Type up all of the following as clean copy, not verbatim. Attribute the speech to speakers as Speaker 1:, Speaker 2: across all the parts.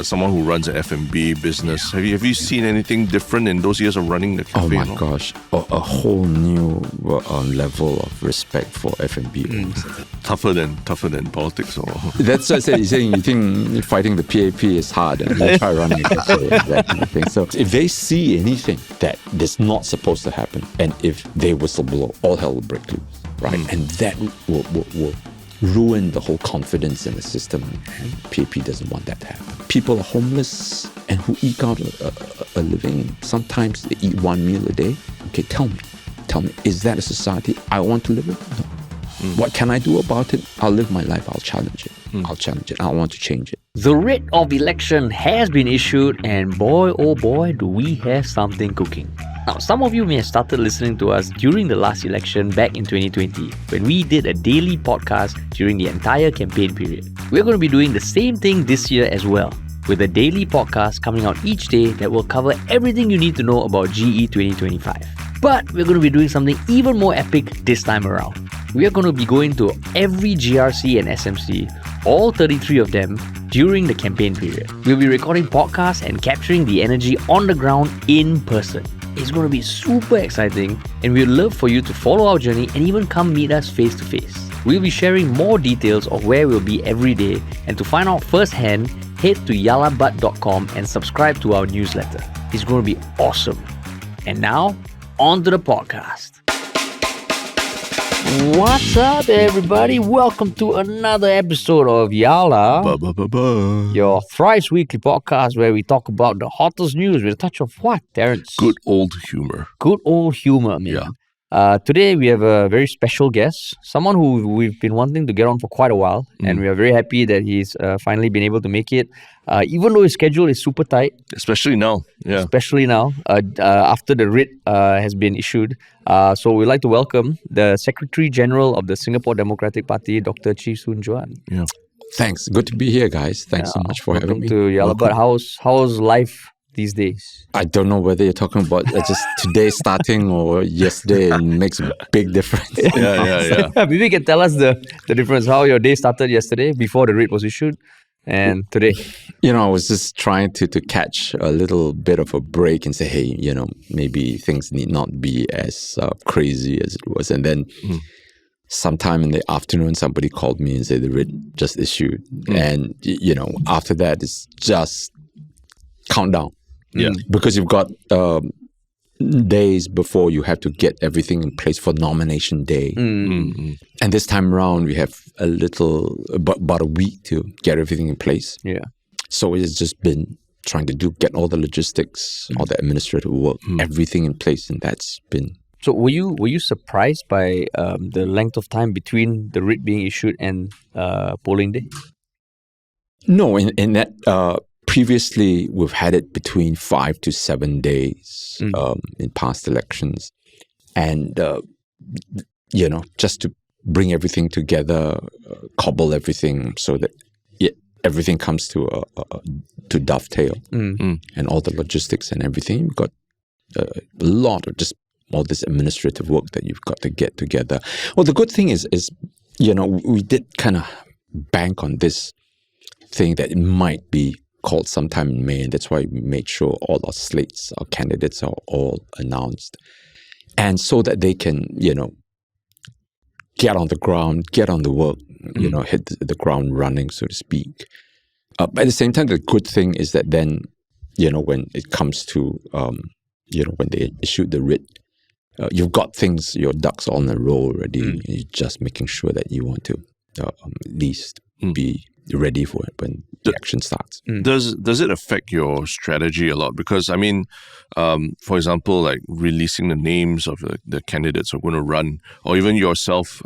Speaker 1: someone who runs an F&B business, have you seen anything different in those years of running the cafe?
Speaker 2: Oh my gosh, a whole new level of respect for F&B.
Speaker 1: Tougher than politics, or
Speaker 2: that's what I said. You think fighting the PAP is hard, and you try running a cafe, that kind of thing. So if they see anything that is not supposed to happen, and if they whistleblow, all hell will break loose, right? And that will ruin the whole confidence in the system. And PAP doesn't want that to happen. People are homeless and who eke out a living. Sometimes they eat one meal a day. Okay, tell me, is that a society I want to live in? No. What can I do about it? I'll live my life. I'll challenge it. I want to change it.
Speaker 3: The writ of election has been issued, and boy, oh boy, do we have something cooking. Now, some of you may have started listening to us during the last election back in 2020, when we did a daily podcast during the entire campaign period. We're going to be doing the same thing this year as well, with a daily podcast coming out each day that will cover everything you need to know about GE2025. But we're going to be doing something even more epic this time around. We are going to be going to every GRC and SMC, all 33 of them, during the campaign period. We'll be recording podcasts and capturing the energy on the ground in person. It's going to be super exciting, and we'd love for you to follow our journey and even come meet us face to face. We'll be sharing more details of where we'll be every day, and to find out firsthand, head to yalabat.com and subscribe to our newsletter. It's going to be awesome. And now, on to the podcast. What's up, everybody? Welcome to another episode of Yala, your thrice weekly podcast where we talk about the hottest news with a touch of what, Terrence?
Speaker 1: Good old humor.
Speaker 3: Good old humor, man.
Speaker 1: Yeah.
Speaker 3: Today we have a very special guest, someone who we've been wanting to get on for quite a while, and we are very happy that he's finally been able to make it, even though his schedule is super tight.
Speaker 1: Especially now. Yeah.
Speaker 3: Especially now, after the writ has been issued. So we'd like to welcome the Secretary General of the Singapore Democratic Party, Dr. Chee Juan.
Speaker 1: Yeah.
Speaker 2: Thanks. Good to be here, guys. Thanks so much for having me.
Speaker 3: To Yalabat. How's life these days?
Speaker 2: I don't know whether you're talking about just today starting or yesterday. It makes a big difference.
Speaker 1: Yeah.
Speaker 3: Maybe you can tell us the difference, how your day started yesterday before the writ was issued and today.
Speaker 2: I was just trying to catch a little bit of a break and say, hey, maybe things need not be as crazy as it was. And then sometime in the afternoon, somebody called me and said the writ just issued. And, after that, it's just countdown.
Speaker 1: Yeah.
Speaker 2: Because you've got days before you have to get everything in place for nomination day. And this time around, we have about a week to get everything in place.
Speaker 3: Yeah.
Speaker 2: So it's just been trying to get all the logistics, all the administrative work, everything in place. And that's been...
Speaker 3: So were you surprised by the length of time between the writ being issued and polling day?
Speaker 2: No, in that... previously, we've had it between 5 to 7 days in past elections. And, just to bring everything together, cobble everything so that everything comes to dovetail. And all the logistics and everything. You've got a lot of just all this administrative work that you've got to get together. Well, the good thing is we did kind of bank on this thing that it might be called sometime in May, and that's why we made sure all our slates, our candidates are all announced. And so that they can, get on the ground, get on the work, hit the ground running, so to speak. But at the same time, the good thing is that then, when it comes to, when they issued the writ, you've got things, your ducks are on a roll already. You're just making sure that you want to at least be ready for it when the action starts.
Speaker 1: Does it affect your strategy a lot? Because, I mean, for example, like releasing the names of the candidates who are going to run, or even yourself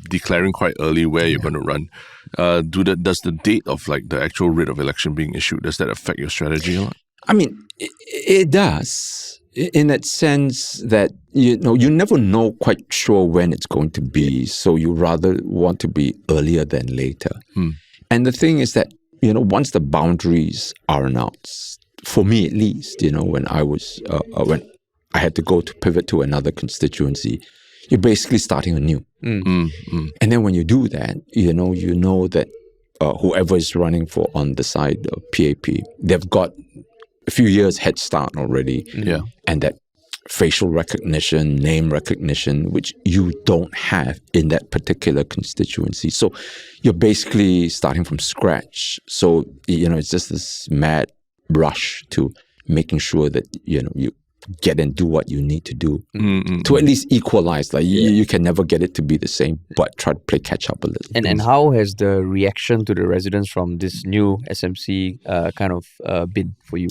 Speaker 1: declaring quite early where you're going to run, does the date of like the actual writ of election being issued, does that affect your strategy a lot?
Speaker 2: I mean, it does. In that sense that, you never know quite sure when it's going to be. So you rather want to be earlier than later. And the thing is that, once the boundaries are announced, for me at least, when I was, when I had to go to pivot to another constituency, you're basically starting anew. And then when you do that, you know that whoever is running for on the side of PAP, they've got a few years head start already.
Speaker 1: Yeah.
Speaker 2: And that facial recognition, name recognition, which you don't have in that particular constituency. So you're basically starting from scratch. So, it's just this mad rush to making sure that, you get and do what you need to do to at least equalize. Like you can never get it to be the same, but try to play catch up a little.
Speaker 3: And how has the reaction to the residents from this new SMC been for you?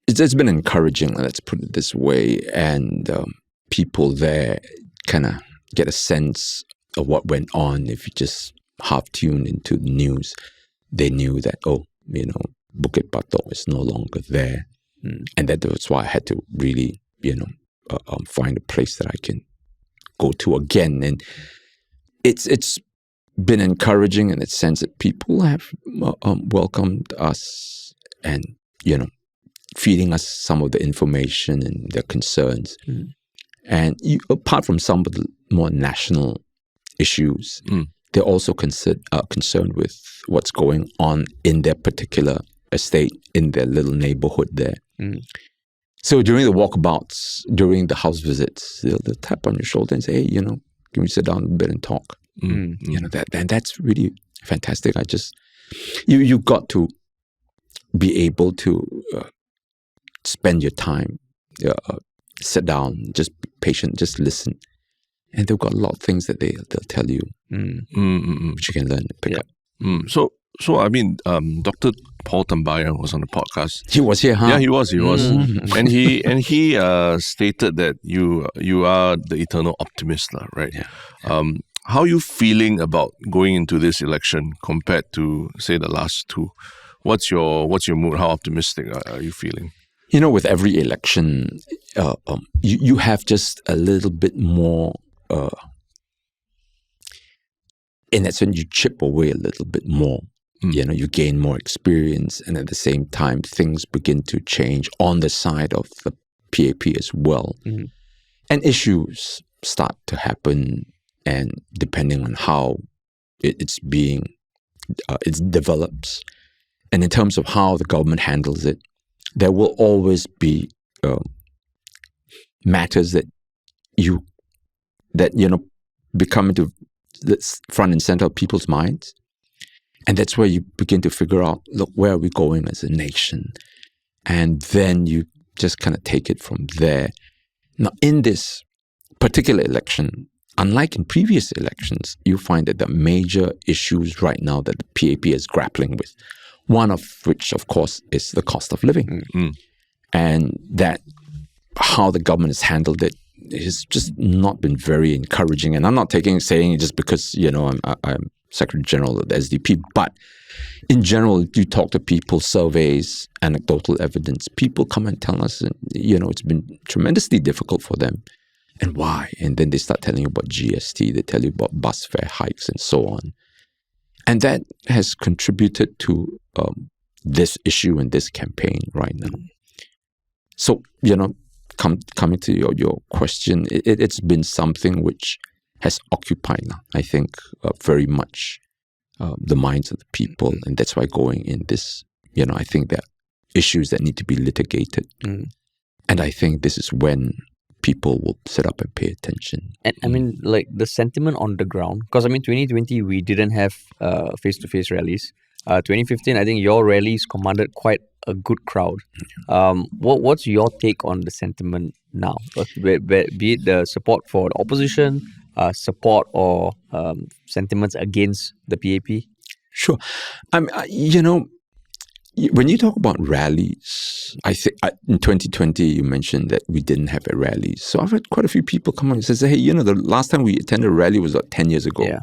Speaker 2: It's been encouraging, let's put it this way. And people there kind of get a sense of what went on. If you just half tuned into the news, they knew that, Bukit Batok is no longer there. And that's why I had to really, find a place that I can go to again. And it's been encouraging in the sense that people have welcomed us and, feeding us some of the information and their concerns. And apart from some of the more national issues, they're also concerned with what's going on in their particular estate, in their little neighborhood there. So during the walkabouts, during the house visits, they'll tap on your shoulder and say, hey, can we sit down a bit and talk? And that's really fantastic. You got to be able to spend your time, sit down, just be patient, just listen. And they've got a lot of things that they'll tell you, which you can learn and pick up.
Speaker 1: So Dr. Paul Tambayan was on the podcast.
Speaker 2: He was here, huh?
Speaker 1: Yeah, he was. And he stated that you are the eternal optimist, right?
Speaker 2: Yeah.
Speaker 1: How are you feeling about going into this election compared to, say, the last two? What's your mood? How optimistic are you feeling?
Speaker 2: With every election, you have just a little bit more. In that sense, you chip away a little bit more. You gain more experience, and at the same time, things begin to change on the side of the PAP as well. And issues start to happen, and depending on how it develops, and in terms of how the government handles it, there will always be matters that become into the front and center of people's minds. And that's where you begin to figure out, look, where are we going as a nation? And then you just kind of take it from there. Now, in this particular election, unlike in previous elections, you find that the major issues right now that the PAP is grappling with, one of which, of course, is the cost of living. And that how the government has handled it has just not been very encouraging. And I'm not saying it just because, I'm Secretary General of the SDP, but in general, you talk to people, surveys, anecdotal evidence, people come and tell us, it's been tremendously difficult for them. And why? And then they start telling you about GST, they tell you about bus fare hikes and so on. And that has contributed to this issue and this campaign right now. So, coming to your question, it's been something which has occupied, I think, very much the minds of the people. And that's why going in this, I think there are issues that need to be litigated. And I think this is when people will sit up and pay attention.
Speaker 3: And the sentiment on the ground, because 2020 we didn't have face-to-face rallies. 2015, I think your rallies commanded quite a good crowd. What's your take on the sentiment now? Be it the support for the opposition, support or sentiments against the PAP?
Speaker 2: Sure. When you talk about rallies, I think in 2020 you mentioned that we didn't have a rally. So I've had quite a few people come on and say, hey, the last time we attended a rally was 10 years ago.
Speaker 3: Yeah.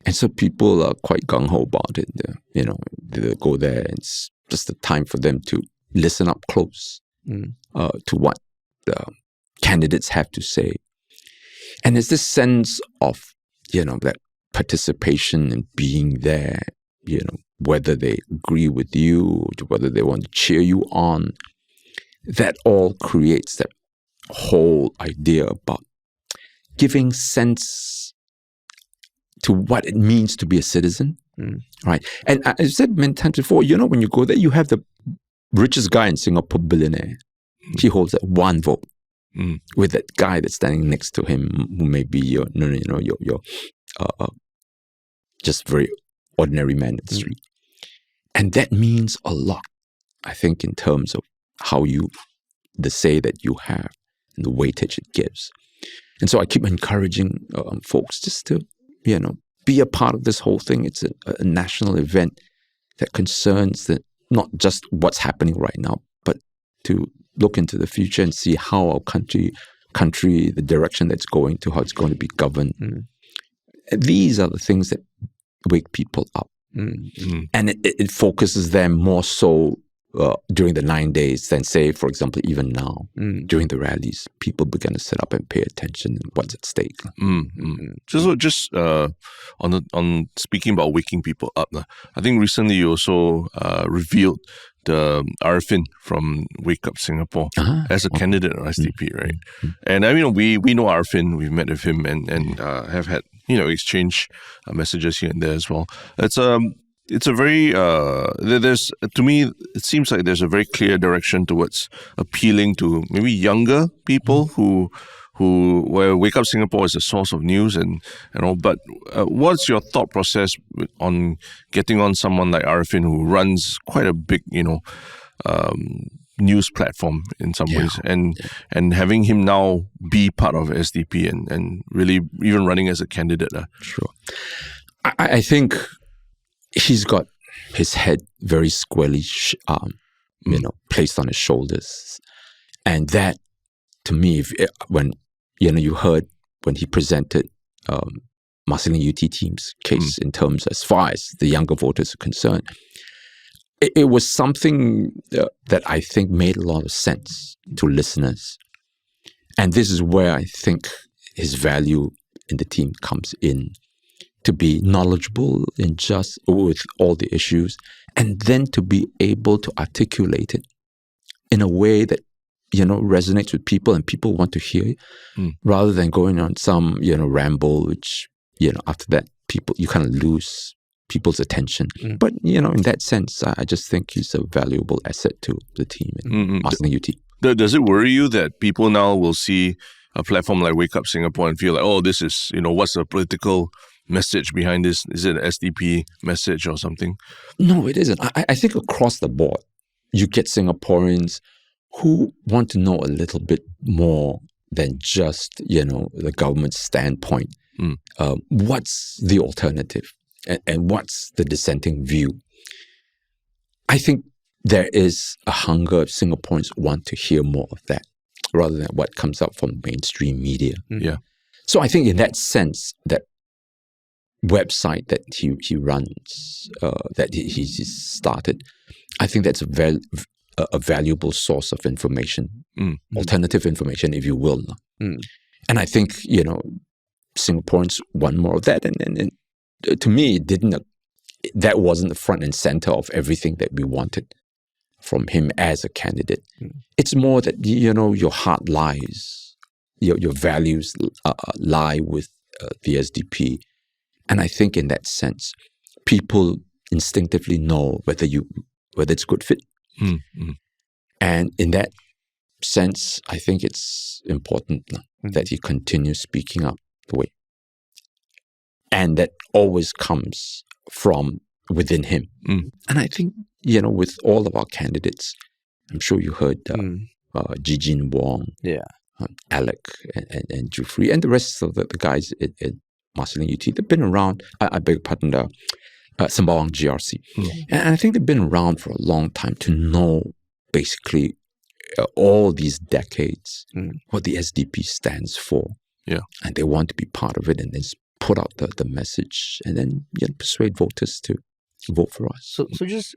Speaker 2: And so people are quite gung-ho about it. They go there and it's just the time for them to listen up close to what the candidates have to say. And there's this sense of, that participation and being there, whether they agree with you, whether they want to cheer you on, that all creates that whole idea about giving sense to what it means to be a citizen, right? And I've said many times before, when you go there, you have the richest guy in Singapore, billionaire. He holds that one vote with that guy that's standing next to him, who may be your just very ordinary man in the street. And that means a lot, I think, in terms of how the say that you have and the weightage it gives. And so I keep encouraging folks just to, be a part of this whole thing. It's a national event that concerns not just what's happening right now, but to look into the future and see how our country, the direction that's going to, how it's going to be governed. These are the things that wake people up. And it focuses them more so during the 9 days than, say, for example, even now, during the rallies, people begin to sit up and pay attention to what's at stake.
Speaker 1: Just on speaking about waking people up, I think recently you also revealed the Arifin from Wake Up Singapore as a candidate on SDP, right? And I mean, we know Arifin, we've met with him and have had exchange messages here and there as well. It's a very there's, to me, it seems like there's a very clear direction towards appealing to maybe younger people where Wake Up Singapore is a source of news and all. But what's your thought process on getting on someone like Arifin, who runs quite a big news platform in some ways, and having him now be part of SDP and really even running as a candidate?
Speaker 2: Sure. I think he's got his head very squarely, placed on his shoulders. And that, to me, when you heard when he presented Marsiling UT team's case in terms as far as the younger voters are concerned, it was something that I think made a lot of sense to listeners. And this is where I think his value in the team comes in, to be knowledgeable with all the issues, and then to be able to articulate it in a way that resonates with people and people want to hear it, rather than going on some ramble, which after that you kind of lose people's attention. But in that sense, I just think he's a valuable asset to the team in Marsiling UT.
Speaker 1: Does it worry you that people now will see a platform like Wake Up Singapore and feel like, oh, this is what's the political message behind this? Is it an SDP message or something?
Speaker 2: No, it isn't. I think across the board, you get Singaporeans who want to know a little bit more than just, the government's standpoint. What's the alternative? And what's the dissenting view? I think there is a hunger of Singaporeans want to hear more of that, rather than what comes out from mainstream media.
Speaker 1: Yeah.
Speaker 2: So I think in that sense, that website that he runs, that he's started, I think that's a valuable source of information, alternative information, if you will. And I think, Singaporeans want more of that. And to me, that wasn't the front and center of everything that we wanted from him as a candidate. It's more that, your heart lies, your values lie with the SDP. And I think in that sense, people instinctively know whether it's good fit. And in that sense, I think it's important that he continues speaking up the way. And that always comes from within him. And I think, with all of our candidates, I'm sure you heard Jijin Wong, Alec and Jufri, and the rest of the guys in Marsiling UT. They've been around, I beg your pardon, Sembawang GRC. And I think they've been around for a long time to know basically all these decades what the SDP stands for. And they want to be part of it and then put out the message and then persuade voters to vote for us.
Speaker 3: So just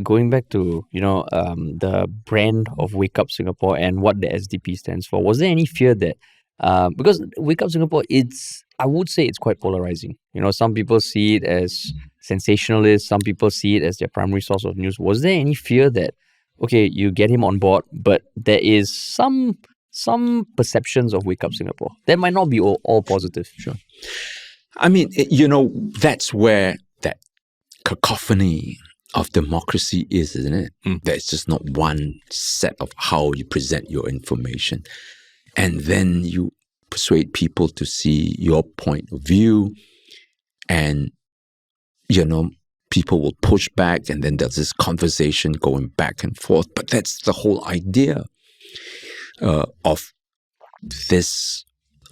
Speaker 3: going back to the brand of Wake Up Singapore and what the SDP stands for, was there any fear that because Wake Up Singapore, I would say it's quite polarizing. Some people see it as sensationalist, some people see it as their primary source of news. Was there any fear that, okay, you get him on board, but there is some perceptions of Wake Up Singapore that might not be all positive?
Speaker 2: Sure. I mean, that's where that cacophony of democracy is, isn't it? There's just not one set of how you present your information. And then you persuade people to see your point of view, and, people will push back, and then there's this conversation going back and forth. But that's the whole idea of this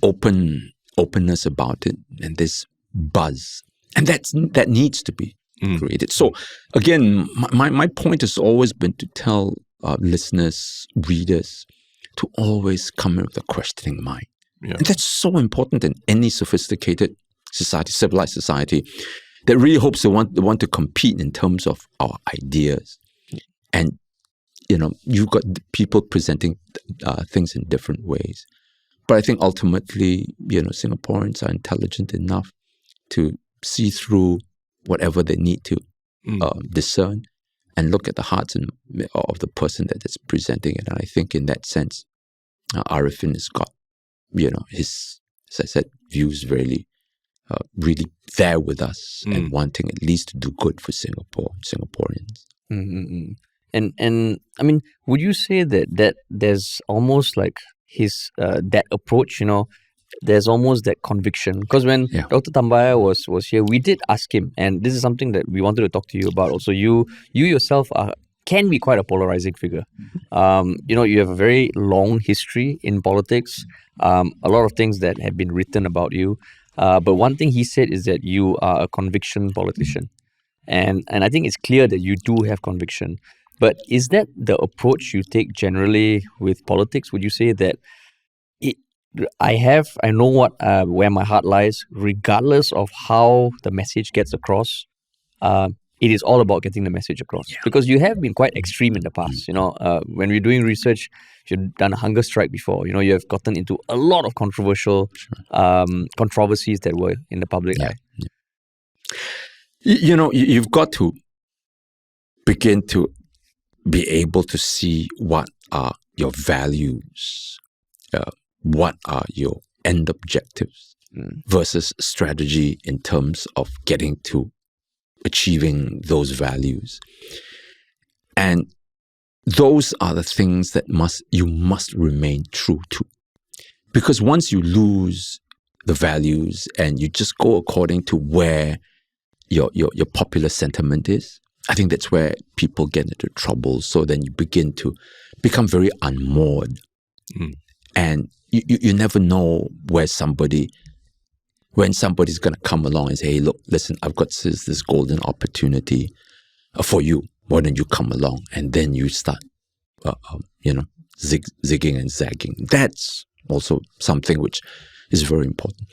Speaker 2: openness about it, and this buzz. And that needs to be created. So again, my point has always been to tell listeners, readers, to always come in with a questioning mind.
Speaker 1: Yeah.
Speaker 2: And that's so important in any sophisticated society, civilized society, that really hopes to want to compete in terms of our ideas. And, you've got people presenting things in different ways. But I think ultimately, Singaporeans are intelligent enough to see through whatever they need to discern and look at the hearts of the person that is presenting it. And I think in that sense, Arifin has got, his, as I said, views really there with us and wanting at least to do good for Singaporeans.
Speaker 3: Mm-hmm. And I mean, would you say that there's almost like his that approach, there's almost that conviction? Because when Dr. Tambaya was here, we did ask him, and this is something that we wanted to talk to you about also. You yourself can be quite a polarizing figure. You have a very long history in politics, a lot of things that have been written about you. But one thing he said is that you are a conviction politician. And I think it's clear that you do have conviction. But is that the approach you take generally with politics? Would you say that I know where my heart lies, regardless of how the message gets across? It is all about getting the message across. Because you have been quite extreme in the past. When we're doing research, you've done a hunger strike before. You have gotten into a lot of controversial controversies that were in the public eye.
Speaker 2: You've got to begin to be able to see what are your values, what are your end objectives versus strategy in terms of getting to achieving those values. And those are the things that you must remain true to. Because once you lose the values and you just go according to where your popular sentiment is, I think that's where people get into trouble. So then you begin to become very unmoored. And you never know when somebody's going to come along and say, hey, look, listen, I've got this golden opportunity for you. Why don't you come along? And then you start, zigging and zagging. That's also something which is very important.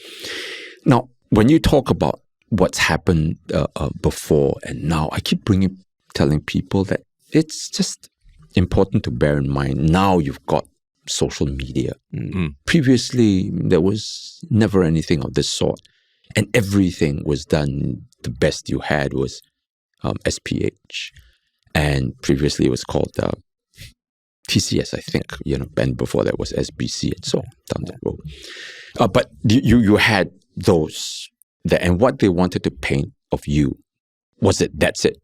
Speaker 2: Now, when you talk about what's happened before and now, I keep telling people that it's just important to bear in mind. Now you've got social media. Previously, there was never anything of this sort, and everything was done. The best you had was SPH, and previously it was called TCS, I think. And before that was SBC, and so on down that road. But you had those there, and what they wanted to paint of you was that that's it.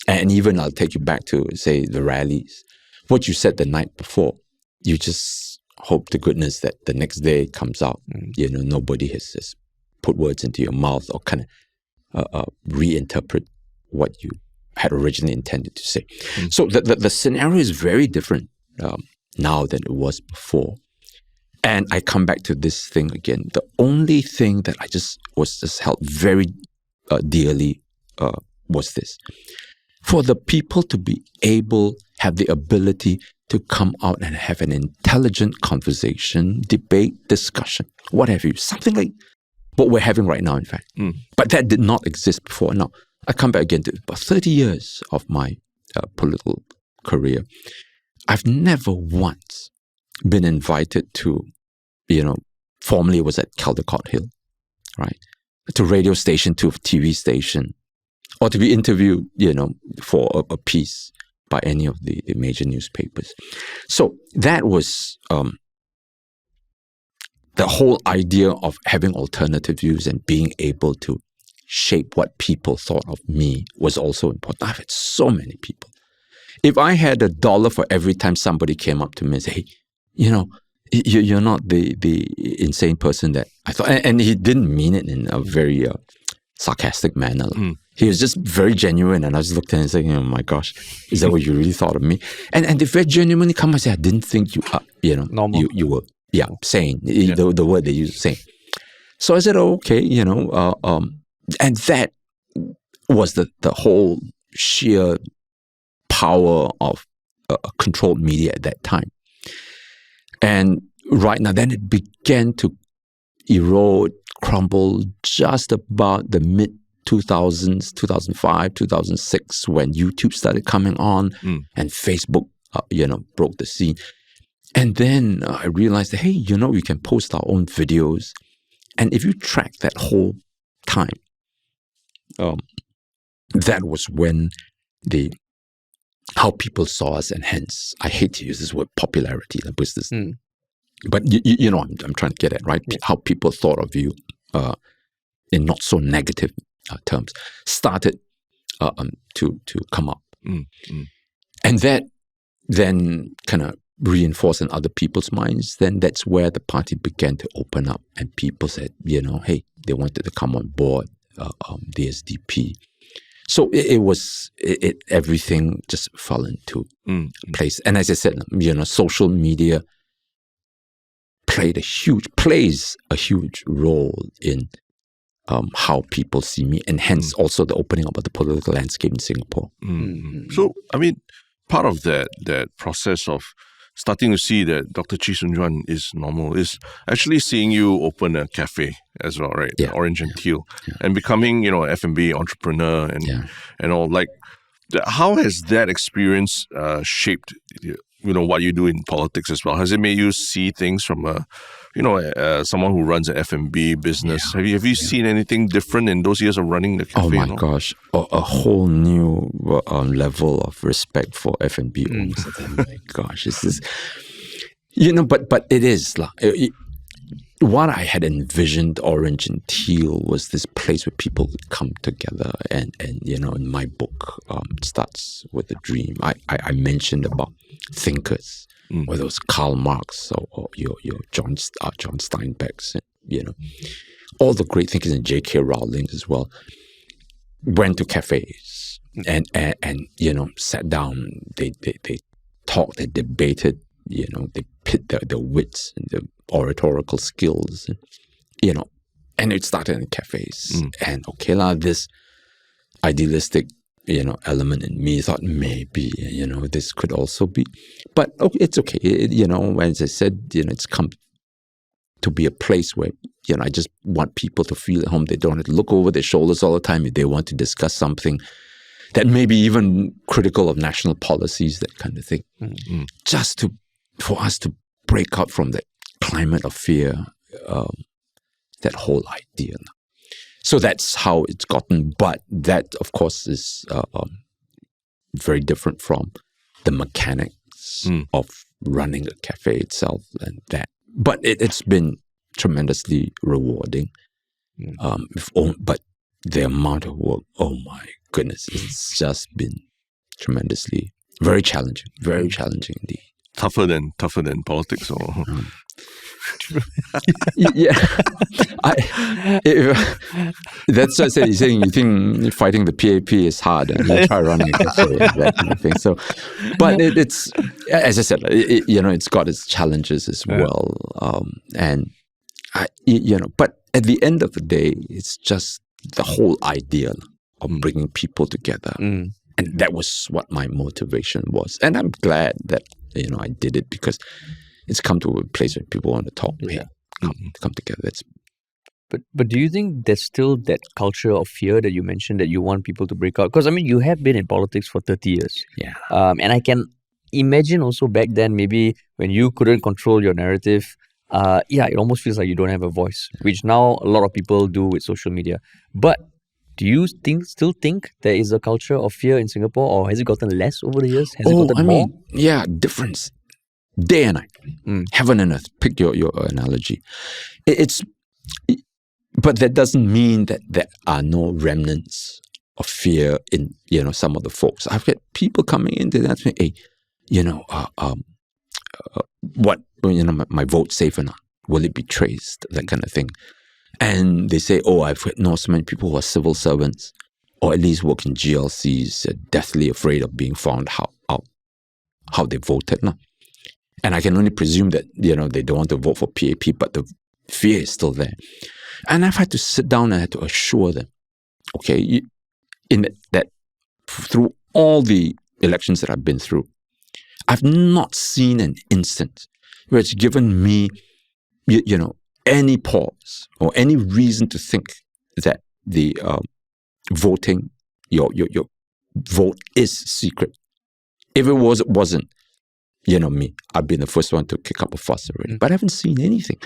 Speaker 2: And even I'll take you back to, say, the rallies. What you said the night before, you just hope to goodness that the next day comes out, nobody has put words into your mouth or kind of reinterpret what you had originally intended to say. So the scenario is very different now than it was before. And I come back to this thing again. The only thing that I was held very dearly was this. For the people to be able, have the ability to come out and have an intelligent conversation, debate, discussion, what have you. Something like what we're having right now, in fact. But that did not exist before. Now, I come back again to about 30 years of my political career. I've never once been invited to, formerly it was at Caldecott Hill, right? To a radio station, to a TV station, or to be interviewed, for a piece by any of the major newspapers. So that was the whole idea of having alternative views and being able to shape what people thought of me was also important. I've had so many people. If I had $1 for every time somebody came up to me and said, hey, you're not the insane person that I thought. And he didn't mean it in a very sarcastic manner. He was just very genuine. And I just looked at him and said, oh my gosh, is that what you really thought of me? And they very genuinely come and say, I didn't think you
Speaker 3: Normal.
Speaker 2: you were sane. The word they use, sane. So I said, oh, okay, and that was the whole sheer power of controlled media at that time. And right now, then it began to erode, crumble just about the mid 2000s, 2005, 2006, when YouTube started coming on and Facebook, broke the scene. And then I realized that, hey, we can post our own videos. And if you track that whole time, that was when how people saw us, and hence, I hate to use this word popularity, because this, but I'm trying to get at, right? How people thought of you in not so negative terms started to come up. And that then kind of reinforced in other people's minds. Then that's where the party began to open up, and people said, hey, they wanted to come on board the SDP. So everything just fell into place. And as I said, social media plays a huge role in how people see me, and hence also the opening up of the political landscape in Singapore.
Speaker 1: So, part of that process of starting to see that Dr. Chee Juan is normal is actually seeing you open a cafe as well, right?
Speaker 2: Yeah.
Speaker 1: Orange and Teal, and becoming, an F&B entrepreneur and all. Like, how has that experience shaped, what you do in politics as well? Has it made you see things from someone who runs an F&B business? Have you seen anything different in those years of running the cafe?
Speaker 2: Oh my gosh, a whole new level of respect for F&B owners. Oh my gosh, this is, but it is what I had envisioned Orange and Teal was this place where people would come together, and in my book, it starts with a dream. I mentioned about thinkers, whether it was Karl Marx or your John Steinbeck's, all the great thinkers, and J.K. Rowling as well, went to cafes and sat down. They talked, they debated, they pit their wits and their oratorical skills, and it started in cafes. And this idealistic element in me thought maybe this could also be, but it's okay. As I said, it's come to be a place where I just want people to feel at home. They don't have to look over their shoulders all the time if they want to discuss something that may be even critical of national policies, that kind of thing. Just for us to break out from that climate of fear, that whole idea. So that's how it's gotten. But that, of course, is very different from the mechanics of running a cafe itself and that. But it's been tremendously rewarding. But the amount of work, oh my goodness, it's just been tremendously, very challenging indeed.
Speaker 1: Tougher than politics, or
Speaker 2: yeah, that's what I said. He's saying you think fighting the PAP is hard, and you try running a cafe, that kind of thing. So, but it's as I said, it's got its challenges as well, and but at the end of the day, it's just the whole idea of bringing people together, and that was what my motivation was, and I'm glad that I did it, because it's come to a place where people want to talk. Come together.
Speaker 3: But do you think there's still that culture of fear that you mentioned that you want people to break out? Because you have been in politics for 30 years.
Speaker 2: Yeah.
Speaker 3: And I can imagine also back then, maybe when you couldn't control your narrative, it almost feels like you don't have a voice, which now a lot of people do with social media. But do you still think there is a culture of fear in Singapore, or has it gotten less over the years? Has it gotten more?
Speaker 2: Difference. day and night, heaven and earth. Pick your analogy. But that doesn't mean that there are no remnants of fear in some of the folks. I've had people coming in to ask me, hey, what my vote safe or not? Will it be traced? That kind of thing. And they say, oh, I've know so many people who are civil servants or at least work in GLCs, deathly afraid of being found how they voted. No? And I can only presume that, they don't want to vote for PAP, but the fear is still there. And I've had to sit down and I had to assure them, okay, that through all the elections that I've been through, I've not seen an instance where it's given me, any pause or any reason to think that the voting, your vote is secret. If it was, it wasn't. Me, I've been the first one to kick up a fuss already, but I haven't seen anything.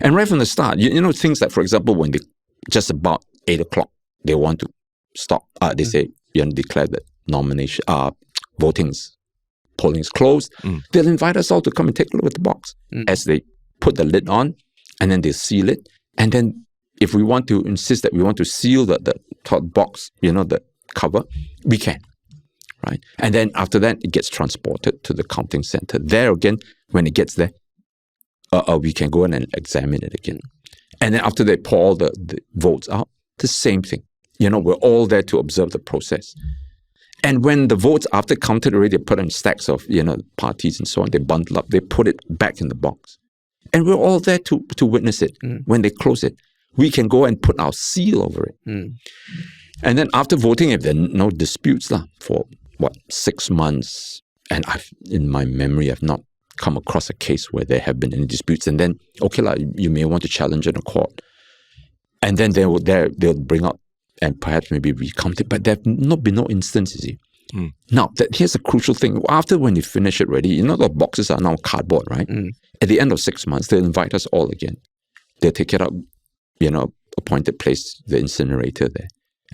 Speaker 2: And right from the start, things like, for example, when they just about 8 o'clock, they want to stop. They say, declare that nomination, polling is closed. They'll invite us all to come and take a look at the box as they put the lid on, and then they seal it. And then if we want to insist that we want to seal the top box, the cover, we can. Right? And then after that, it gets transported to the counting center. There again, when it gets there, we can go in and examine it again. And then after they pour all the votes out, the same thing. We're all there to observe the process. And when the votes, after counted already, they put in stacks of, parties and so on, they bundle up, they put it back in the box. And we're all there to witness it. When they close it, we can go and put our seal over it. And then after voting, if there are no disputes for 6 months, and in my memory, I've not come across a case where there have been any disputes. And then, you may want to challenge in a court. And then they'll bring up and perhaps maybe recount it, but there have not been no instances. Now, here's a crucial thing. After when you finish it ready, the boxes are now cardboard, right? At the end of 6 months, they'll invite us all again. They'll take it out, appointed place, the incinerator there.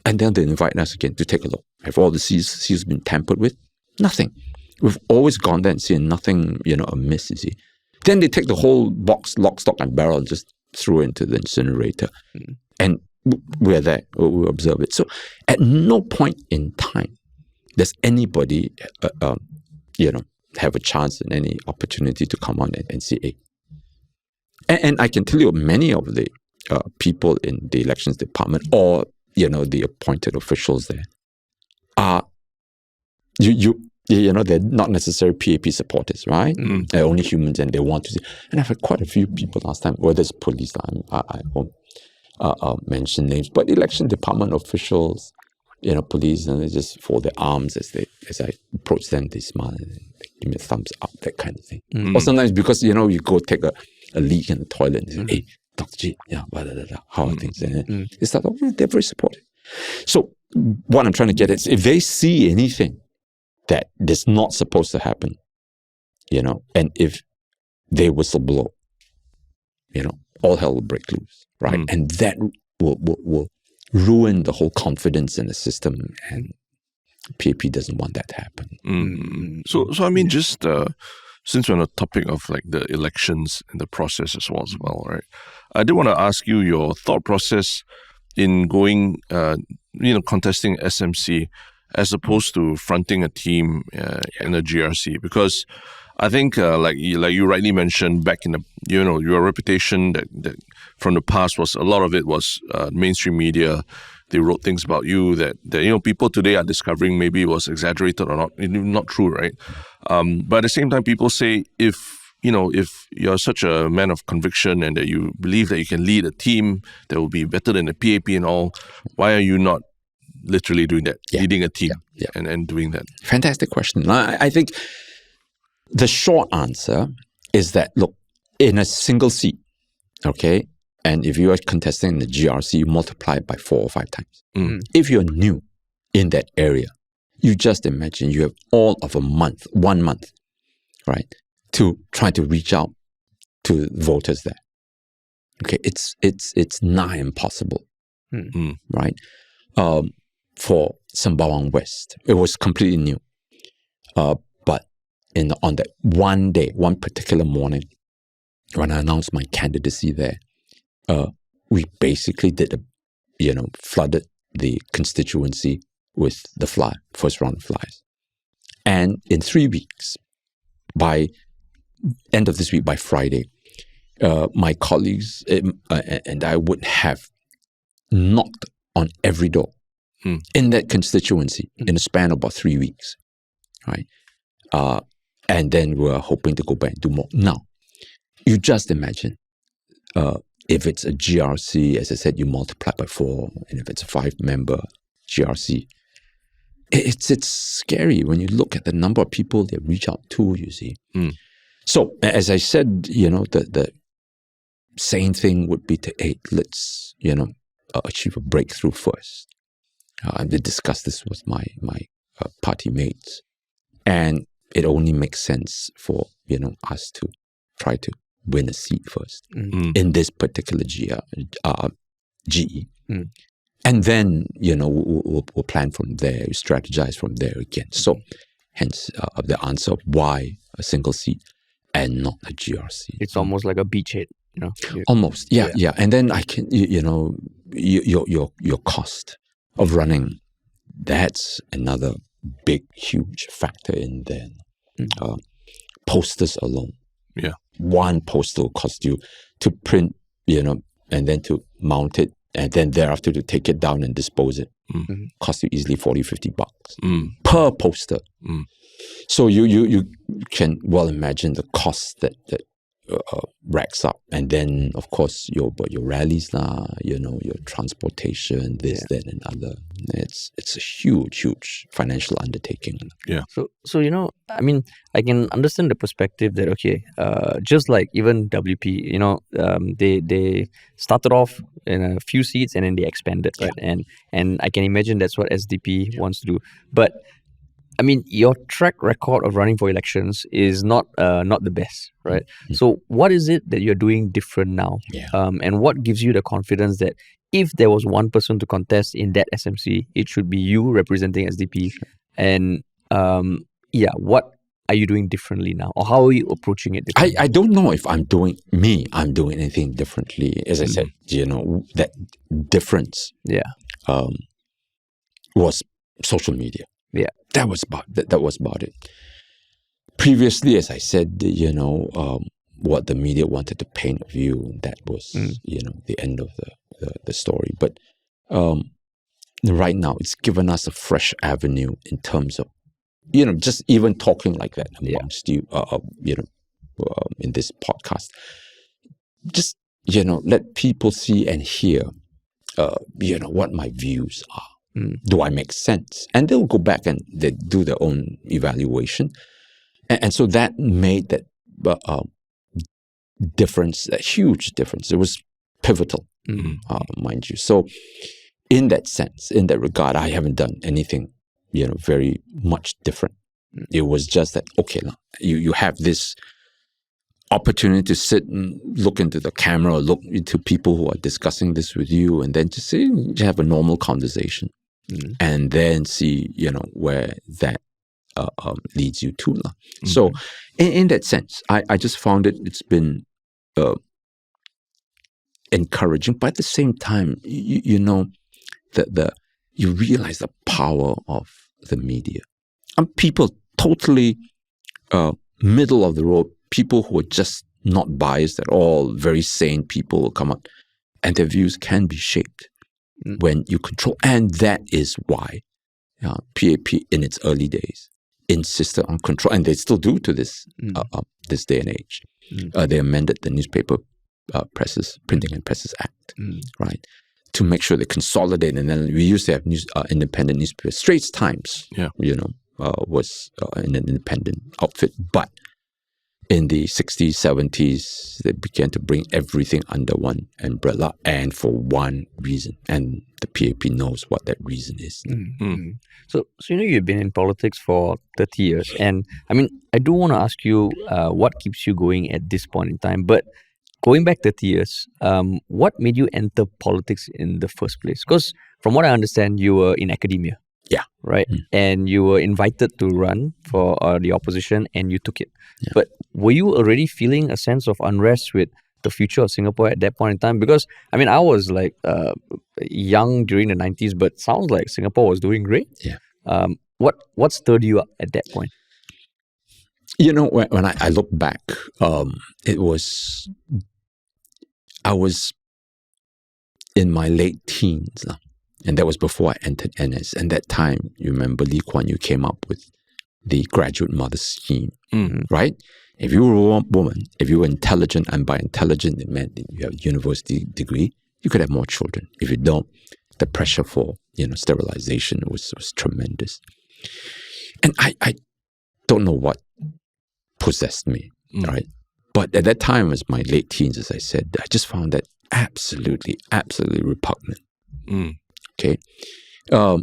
Speaker 2: And then they invite us again to take a look. Have all the seals been tampered with? Nothing. We've always gone there and seen nothing, amiss, you see. Then they take the whole box, lock, stock, and barrel, and just throw it into the incinerator. And we're there. We observe it. So at no point in time does anybody, have a chance and any opportunity to come on and see it. And I can tell you many of the people in the elections department or the appointed officials there are, they're not necessarily PAP supporters, right? They're only humans and they want to see. And I've had quite a few people last time, whether it's police, I won't mention names, but election department officials, police, and they just fold their arms as I approach them, they smile and they give me a thumbs up, that kind of thing. Or sometimes because, you go take a leak in the toilet and say, hey, Dr. G, how are things? And it's like, they're very supportive. So what I'm trying to get is, if they see anything that is not supposed to happen, and if they whistleblow, all hell will break loose, right? And that will ruin the whole confidence in the system, and PAP doesn't want that to happen.
Speaker 1: So I mean, just since we're on the topic of like the elections and the process as well, right? I did want to ask you your thought process in going, contesting SMC as opposed to fronting a team in a GRC, because I think, like you rightly mentioned, back in the, your reputation that from the past was, a lot of it was mainstream media. They wrote things about you that people today are discovering maybe it was exaggerated or not true, right? But at the same time, people say, if you're such a man of conviction and that you believe that you can lead a team that will be better than the PAP and all, why are you not literally doing that, leading a team and doing that?
Speaker 2: Fantastic question. I think the short answer is that, look, in a single seat, okay, and if you are contesting in the GRC, you multiply it by 4 or 5 times. If you're new in that area, you just imagine you have all of 1 month, right, to try to reach out to voters there. Okay, it's nigh impossible, right? For Sembawang West, it was completely new, but on that one day, one particular morning, when I announced my candidacy there, we basically flooded the constituency with the first round of flyers. And in 3 weeks, by end of this week, by Friday, my colleagues and I would have knocked on every door in that constituency in a span of about 3 weeks, right? And then we're hoping to go back and do more. Now, you just imagine if it's a GRC, as I said, you multiply by 4, and if it's a 5-member GRC, it's scary when you look at the number of people they reach out to, you see. So, as I said, the sane thing would be to, hey, let's, achieve a breakthrough first. I did discuss this with my party mates, and it only makes sense for, us to try to win a seat first in this particular GE. And then, we'll plan from there, strategize from there again. So, hence the answer of why a single seat and not a GRC.
Speaker 3: It's almost like a beachhead,
Speaker 2: Almost, yeah. And then I can, your cost of running, that's another big, huge factor in there. Posters alone.
Speaker 1: Yeah.
Speaker 2: One poster will cost you to print, and then to mount it, and then thereafter to take it down and dispose it. Cost you easily $40-50 per poster. So you can well imagine the cost that racks up, and then of course your rallies, your transportation, that, and other. It's a huge financial undertaking.
Speaker 1: Yeah.
Speaker 3: So I mean, I can understand the perspective that just like even WP, they started off in a few seats and then they expanded, right? And I can imagine that's what SDP wants to do, but I mean, your track record of running for elections is not the best, right? So what is it that you're doing different now? And what gives you the confidence that if there was one person to contest in that SMC, it should be you representing SDP? And what are you doing differently now? Or how are you approaching it differently?
Speaker 2: I don't know if I'm doing anything differently. As I said, that difference was social media.
Speaker 3: Yeah.
Speaker 2: That was about it. Previously, as I said, what the media wanted to paint of you, that was, the end of the story. But right now, it's given us a fresh avenue in terms of, just even talking like that amongst you, in this podcast. Just, let people see and hear, what my views are. Do I make sense? And they'll go back and they do their own evaluation. And so that made that difference, a huge difference. It was pivotal, mind you. So in that sense, in that regard, I haven't done anything, very much different. It was just that, okay, you have this opportunity to sit and look into the camera, or look into people who are discussing this with you, and then just have a normal conversation. And then see, where that leads you to. So in that sense, I just found it's been encouraging, but at the same time, you realize the power of the media. And people totally middle of the road, people who are just not biased at all, very sane people will come up, and their views can be shaped when you control. And that is why PAP in its early days insisted on control, and they still do to this this day and age. They amended the Newspaper Printing and Presses Act, right, to make sure they consolidate. And then we used to have independent newspapers. Straits Times, was an independent outfit, but in the 60s, 70s, they began to bring everything under one umbrella and for one reason. And the PAP knows what that reason is.
Speaker 3: So you've been in politics for 30 years. And I mean, I do want to ask you what keeps you going at this point in time. But going back 30 years, what made you enter politics in the first place? Because from what I understand, you were in academia.
Speaker 2: Yeah.
Speaker 3: Right. And you were invited to run for the opposition and you took it.
Speaker 2: Yeah.
Speaker 3: But were you already feeling a sense of unrest with the future of Singapore at that point in time? Because, I mean, I was like young during the 90s, but sounds like Singapore was doing great.
Speaker 2: Yeah.
Speaker 3: What stirred you up at that point?
Speaker 2: You know, when I look back, I was in my late teens now. And that was before I entered NS. And that time, you remember Lee Kuan Yew came up with the graduate mother scheme, right? If you were a woman, if you were intelligent, and by intelligent, it meant that you have a university degree, you could have more children. If you don't, the pressure for, sterilization was tremendous. And I don't know what possessed me, right? But at that time, it was my late teens, as I said, I just found that absolutely repugnant. Okay, if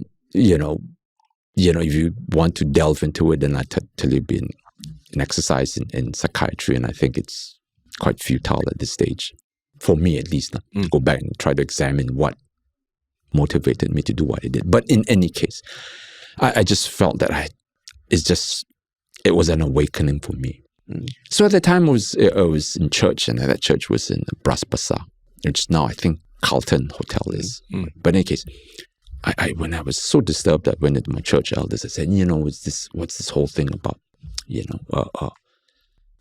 Speaker 2: you want to delve into it, then I tell you, been an exercise in psychiatry, and I think it's quite futile at this stage, for me at least, to go back and try to examine what motivated me to do what I did. But in any case, I just felt that it was an awakening for me. So at the time, I was in church, and that church was in Bras Basah, which now I think Carlton Hotel is. But in any case, when I was so disturbed, I went into my church elders. I said, what's this whole thing about?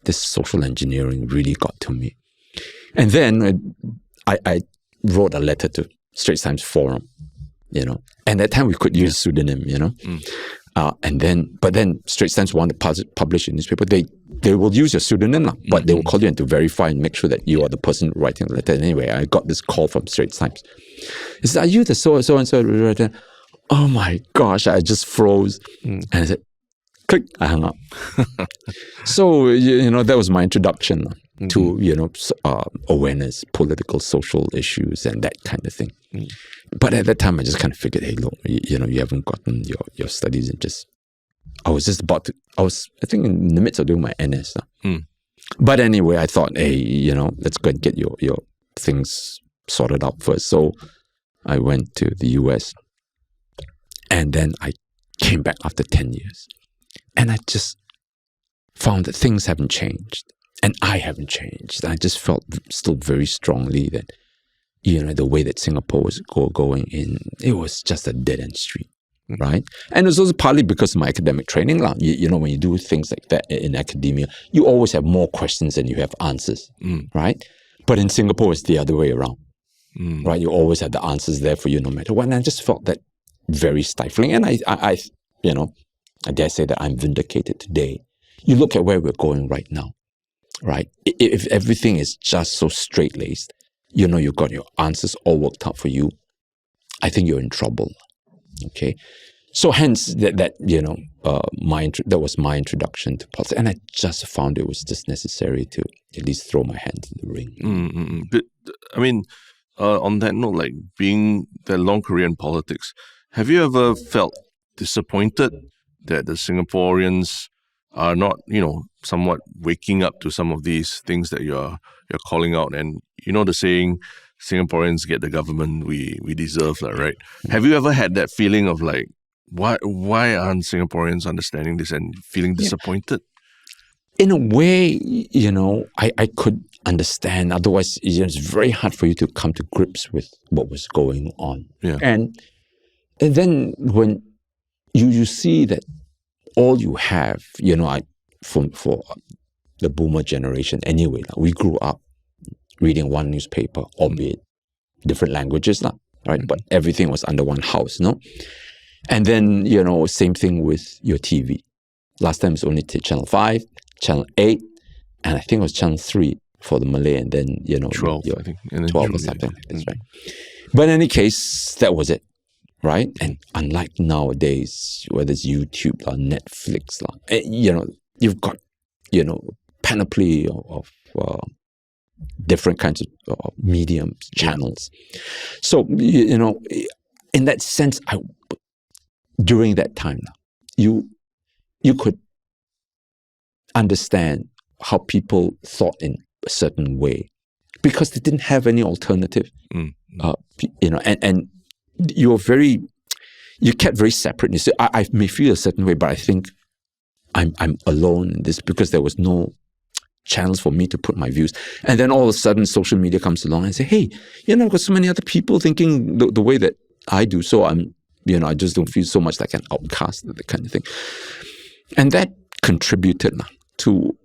Speaker 2: This social engineering really got to me. And then I wrote a letter to Straits Times Forum, and at that time we could use pseudonym, but then Straits Times wanted to publish a newspaper. They will use your pseudonym, but they will call you in to verify and make sure that you are the person writing the letter. Anyway, I got this call from Straits Times. He said, "Are you the so-and-so?" Oh my gosh, I just froze. And I said, click, I hung up. So, that was my introduction to, awareness, political, social issues, and that kind of thing. But at that time, I just kind of figured, hey, look, you haven't gotten your studies, and I was I think in the midst of doing my NS. But anyway, I thought, hey, let's go and get your things sorted out first. So I went to the US, and then I came back after 10 years. And I just found that things haven't changed, and I haven't changed. I just felt still very strongly that, the way that Singapore was going in, it was just a dead-end street. Right? And it's also partly because of my academic training. When you do things like that in academia, you always have more questions than you have answers, right? But in Singapore, it's the other way around, right? You always have the answers there for you no matter what. And I just felt that very stifling. And I dare say that I'm vindicated today. You look at where we're going right now, right? If everything is just so straight-laced, you've got your answers all worked out for you, I think you're in trouble. Okay, so hence that was my introduction to politics, and I just found it was just necessary to at least throw my hand in the ring.
Speaker 1: But I mean, on that note, like being the long career in politics, have you ever felt disappointed that the Singaporeans are not, somewhat waking up to some of these things that you're calling out? And the saying, Singaporeans get the government we deserve, right? Have you ever had that feeling of like, why aren't Singaporeans understanding this and feeling disappointed?
Speaker 2: In a way, I could understand. Otherwise, it's very hard for you to come to grips with what was going on.
Speaker 1: Yeah.
Speaker 2: And then when you see that all you have, for the boomer generation anyway, we grew up reading one newspaper, albeit different languages, right? But everything was under one house, no? And then, same thing with your TV. Last time it was only Channel 5, Channel 8, and I think it was Channel 3 for the Malay, and then,
Speaker 1: 12, I think. And then
Speaker 2: 12 or something. That's right. But in any case, that was it, right? And unlike nowadays, whether it's YouTube or Netflix, you've got, panoply of different kinds of mediums, channels. So, in that sense, during that time, you could understand how people thought in a certain way because they didn't have any alternative. And you're very, you kept very separate. You say, I may feel a certain way, but I think I'm alone in this because there was no channels for me to put my views. And then all of a sudden, social media comes along and say, hey, I've got so many other people thinking the way that I do. So I just don't feel so much like an outcast, that kind of thing. And that contributed to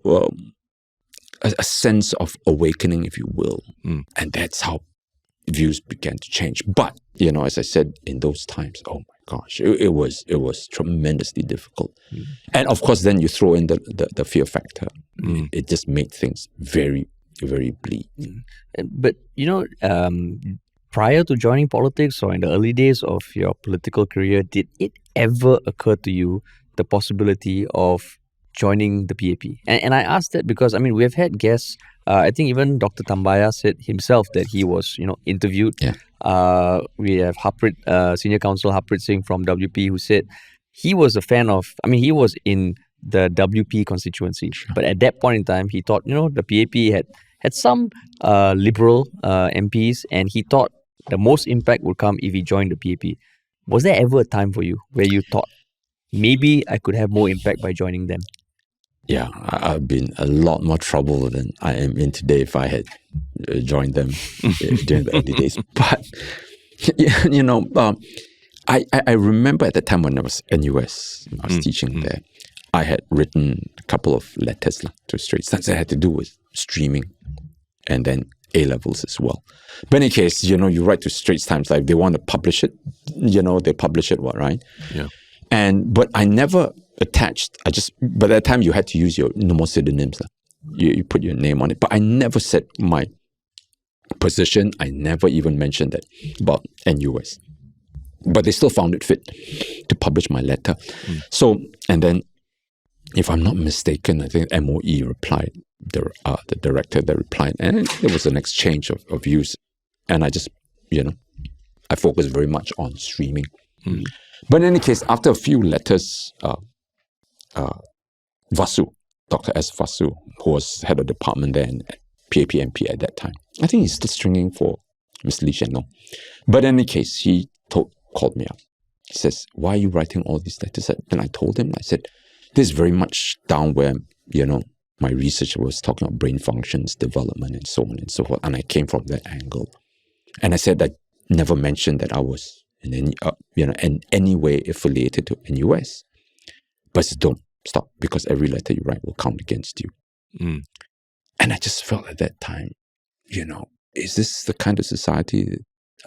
Speaker 2: a sense of awakening, if you will. And that's how views began to change. But, as I said, in those times, oh my gosh, it was tremendously difficult. And of course, then you throw in the fear factor. It just made things very, very bleak.
Speaker 3: But, prior to joining politics or in the early days of your political career, did it ever occur to you the possibility of joining the PAP? And I asked that because, we have had guests, I think even Dr. Tambaya said himself that he was, interviewed.
Speaker 2: Yeah.
Speaker 3: We have Senior Counsel Harpreet Singh from WP who said he was a fan of, he was in the WP constituency.
Speaker 2: Sure.
Speaker 3: But at that point in time, he thought, the PAP had some liberal MPs, and he thought the most impact would come if he joined the PAP. Was there ever a time for you where you thought, maybe I could have more impact by joining them?
Speaker 2: Yeah, I've been a lot more trouble than I am in today if I had joined them during the early days. But, I remember at the time when I was NUS, I was teaching there, I had written a couple of letters to Straits Times that had to do with streaming and then A-levels as well. But in any case, you write to Straits Times, like they want to publish it, they publish it, right?
Speaker 1: Yeah.
Speaker 2: But I never attached, by that time you had to use your normal pseudonyms. You put your name on it. But I never said my position. I never even mentioned that about NUS. But they still found it fit to publish my letter. So, and then, if I'm not mistaken, I think MOE replied, the director that replied, and there was an exchange of views. And I just, I focused very much on streaming. But in any case, after a few letters, Vasu, Dr. S. Vasu, who was head of department there and PAP MP at that time, I think he's still stringing for Ms. Lee Shen Long. But in any case, he called me up. He says, why are you writing all these letters? And I told him, I said, this is very much down where, my research was talking about brain functions, development, and so on and so forth. And I came from that angle. And I said, I never mentioned that I was in any way affiliated to NUS. But don't stop, because every letter you write will count against you. And I just felt at that time, is this the kind of society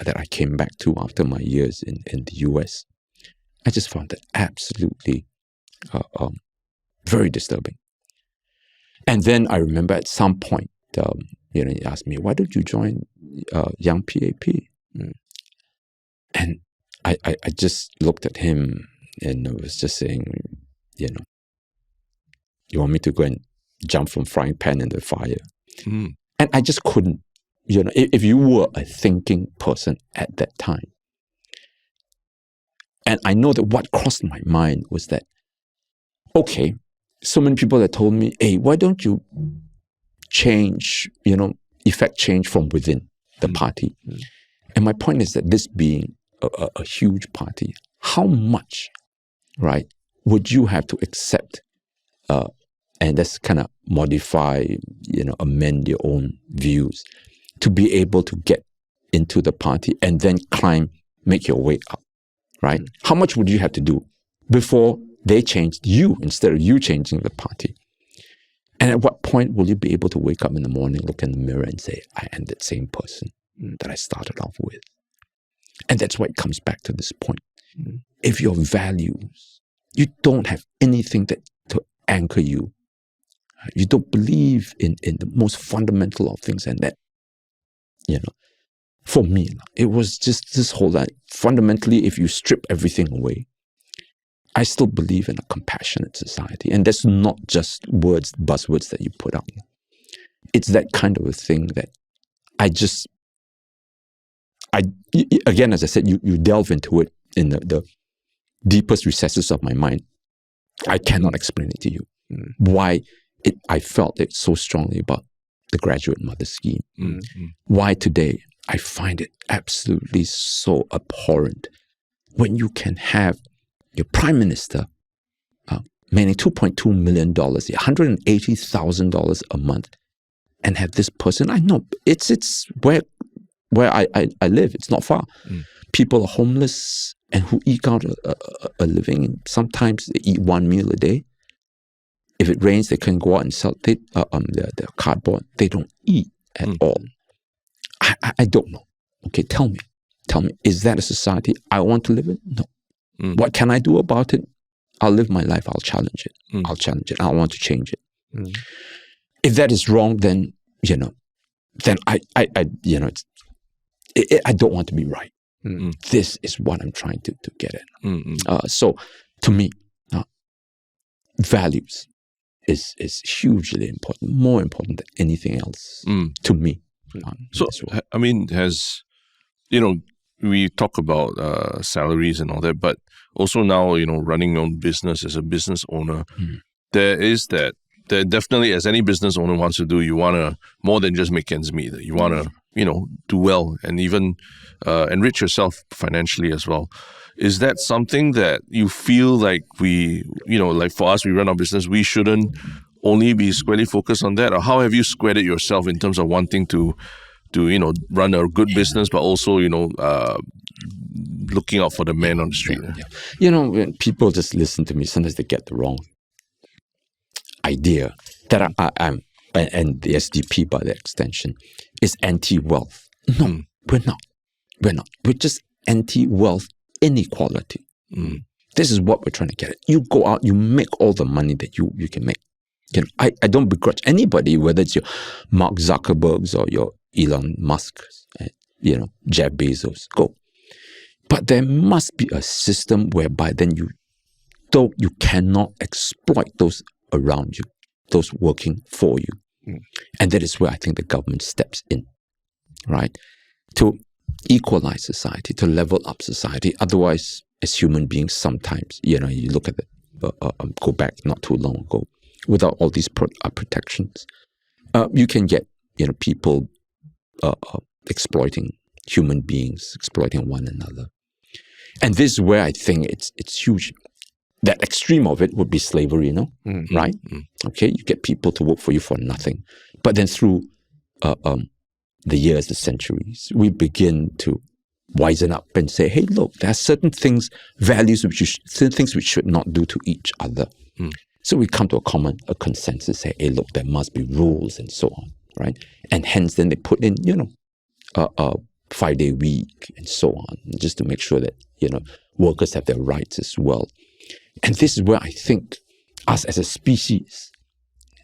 Speaker 2: that I came back to after my years in the US? I just found that absolutely very disturbing. And then I remember at some point, he asked me, why don't you join Young PAP? And I just looked at him and I was just saying, you want me to go and jump from frying pan into fire? And I just couldn't, if you were a thinking person at that time. And I know that what crossed my mind was that, okay, so many people that told me, hey, why don't you change, effect change from within the party? And my point is that this being a huge party, how much, right, would you have to accept and that's kind of modify, amend your own views to be able to get into the party and then make your way up, right? How much would you have to do before they changed you instead of you changing the party? And at what point will you be able to wake up in the morning, look in the mirror and say, I am that same person that I started off with? And that's why it comes back to this point. If your values, you don't have anything to anchor you, you don't believe in the most fundamental of things, and that, for me, it was just this whole life. Fundamentally, if you strip everything away, I still believe in a compassionate society. And that's not just buzzwords that you put out. It's that kind of a thing that again, as I said, you delve into it in the deepest recesses of my mind. I cannot explain it to you. Why I felt it so strongly about the graduate mother scheme. Why today I find it absolutely so abhorrent when you can have your prime minister manning $2.2 million, $180,000 a month, and have this person, I know it's where I live, it's not far. People are homeless and who eke out a living, and sometimes they eat one meal a day. If it rains, they can go out and sell their cardboard. They don't eat at all. I don't know. Okay, tell me, is that a society I want to live in? No. What can I do about it? I'll live my life. I'll challenge it. I want to change it. If that is wrong, then I don't want to be right. This is what I'm trying to get at. So to me, values is hugely important, more important than anything else to me.
Speaker 1: So, I mean, we talk about salaries and all that, but also now, running your own business as a business owner, there definitely, as any business owner wants to do, you want to, more than just make ends meet, you want to, do well and even enrich yourself financially as well. Is that something that you feel like like for us, we run our business, we shouldn't only be squarely focused on that? Or how have you squared it yourself in terms of wanting to run a good business, but also, looking out for the man on the street?
Speaker 2: When people just listen to me, sometimes they get the wrong idea that I'm, and the SDP by the extension, is anti-wealth. No, we're not. We're just anti-wealth inequality. This is what we're trying to get at. You go out, you make all the money that you can make. I don't begrudge anybody, whether it's your Mark Zuckerbergs or your Elon Musks, Jeff Bezos, go. But there must be a system whereby then you cannot exploit those around you, those working for you. And that is where I think the government steps in, right? To equalize society, to level up society. Otherwise, as human beings, sometimes, you look at it, go back not too long ago, without all these protections, you can get, people exploiting human beings, exploiting one another. And this is where I think it's huge. That extreme of it would be slavery, right? Okay, you get people to work for you for nothing. But then through the years, the centuries, we begin to wisen up and say, hey, look, there are certain things, values, certain things we should not do to each other. So we come to a consensus, say, hey, look, there must be rules and so on, right? And hence then they put in, a 5-day week and so on, just to make sure that, workers have their rights as well. And this is where I think us as a species,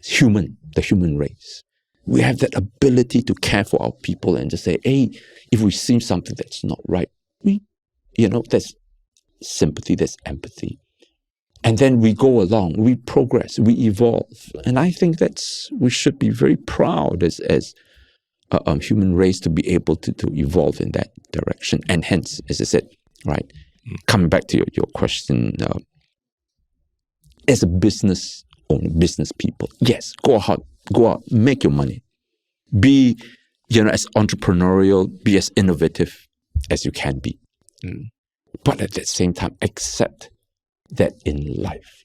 Speaker 2: the human race, we have that ability to care for our people and just say, hey, if we see something that's not right, there's sympathy, there's empathy. And then we go along, we progress, we evolve. And I think we should be very proud as a human race to be able to evolve in that direction. And hence, as I said, right, coming back to your question, as a business owner, business people, yes, go out, make your money. Be, as entrepreneurial, be as innovative as you can be. But at the same time, accept that in life,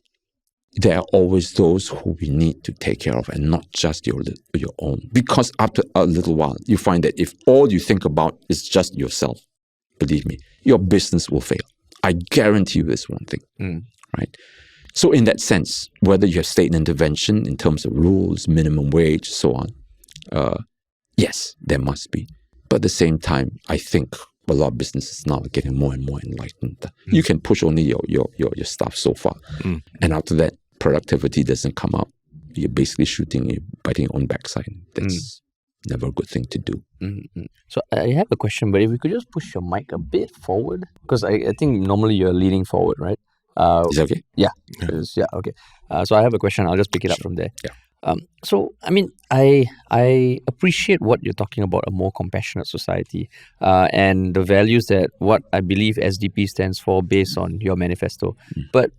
Speaker 2: there are always those who we need to take care of and not just your own. Because after a little while, you find that if all you think about is just yourself, believe me, your business will fail. I guarantee you this one thing, right? So in that sense, whether you have state intervention in terms of rules, minimum wage, so on, yes, there must be. But at the same time, I think a lot of businesses now are getting more and more enlightened. You can push only your stuff so far. And after that, productivity doesn't come out. You're basically biting your own backside. That's never a good thing to do.
Speaker 3: So I have a question, but if we could just push your mic a bit forward, because I think normally you're leaning forward, right?
Speaker 2: Is that okay?
Speaker 3: Yeah. Okay. So I have a question. I'll just pick it up from there.
Speaker 2: Yeah.
Speaker 3: So, I mean, I appreciate what you're talking about, a more compassionate society, and the values that what I believe SDP stands for based on your manifesto. But,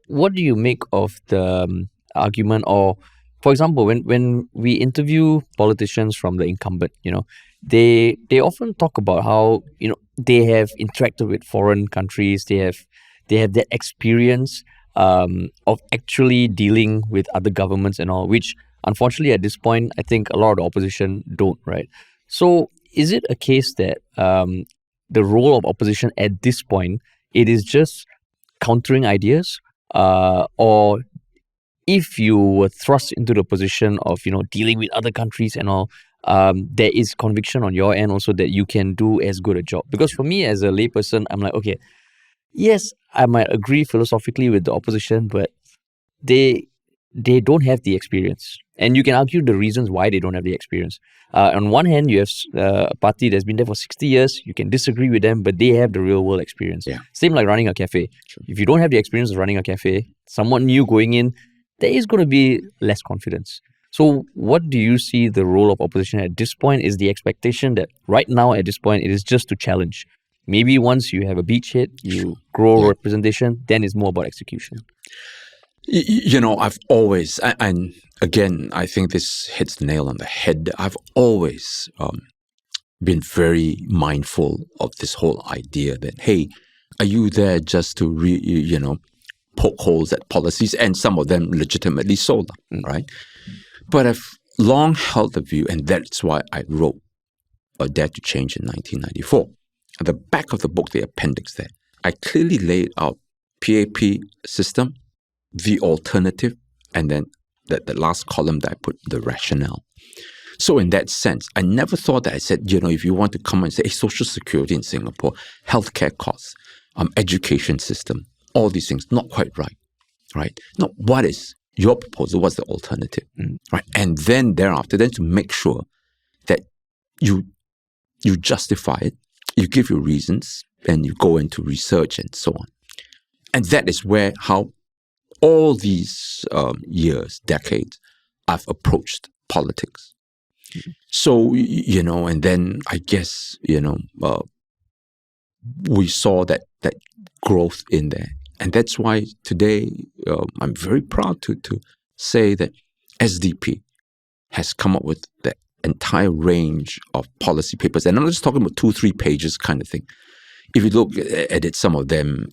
Speaker 3: what do you make of the argument, or, for example, when we interview politicians from the incumbent, they often talk about how, they have interacted with foreign countries. They have that experience of actually dealing with other governments and all, which unfortunately at this point I think a lot of the opposition don't, right? So is it a case that the role of opposition at this point, it is just countering ideas, or if you were thrust into the position of dealing with other countries and all, there is conviction on your end also that you can do as good a job? Because for me as a layperson, I'm like, okay, yes, I might agree philosophically with the opposition, but they don't have the experience, and you can argue the reasons why they don't have the experience. On one hand, you have a party that's been there for 60 years. You can disagree with them, but they have the real world experience.
Speaker 2: Yeah.
Speaker 3: Same like running a cafe.
Speaker 2: Sure.
Speaker 3: If you don't have the experience of running a cafe, someone new going in, there is going to be less confidence. So what do you see the role of opposition at this point? Is the expectation that right now at this point it is just to challenge? Maybe once you have a beachhead, you grow representation, then it's more about execution.
Speaker 2: I've always, and again, I think this hits the nail on the head. I've always been very mindful of this whole idea that, hey, are you there just to, poke holes at policies, and some of them legitimately so, right? But I've long held the view, and that's why I wrote A Dare to Change in 1994. At the back of the book, the appendix there, I clearly laid out PAP system, the alternative, and then the last column that I put the rationale. So in that sense, I never thought that I said, if you want to come and say, hey, social security in Singapore, healthcare costs, education system, all these things, not quite right? No, what is your proposal? What's the alternative, right? And then thereafter, then to make sure that you justify it, you give your reasons, and you go into research and so on. And that is how all these years, decades, I've approached politics. So, and then I guess, we saw that growth in there. And that's why today I'm very proud to say that SDP has come up with the entire range of policy papers. And I'm not just talking about 2-3 pages kind of thing. If you look at it, some of them,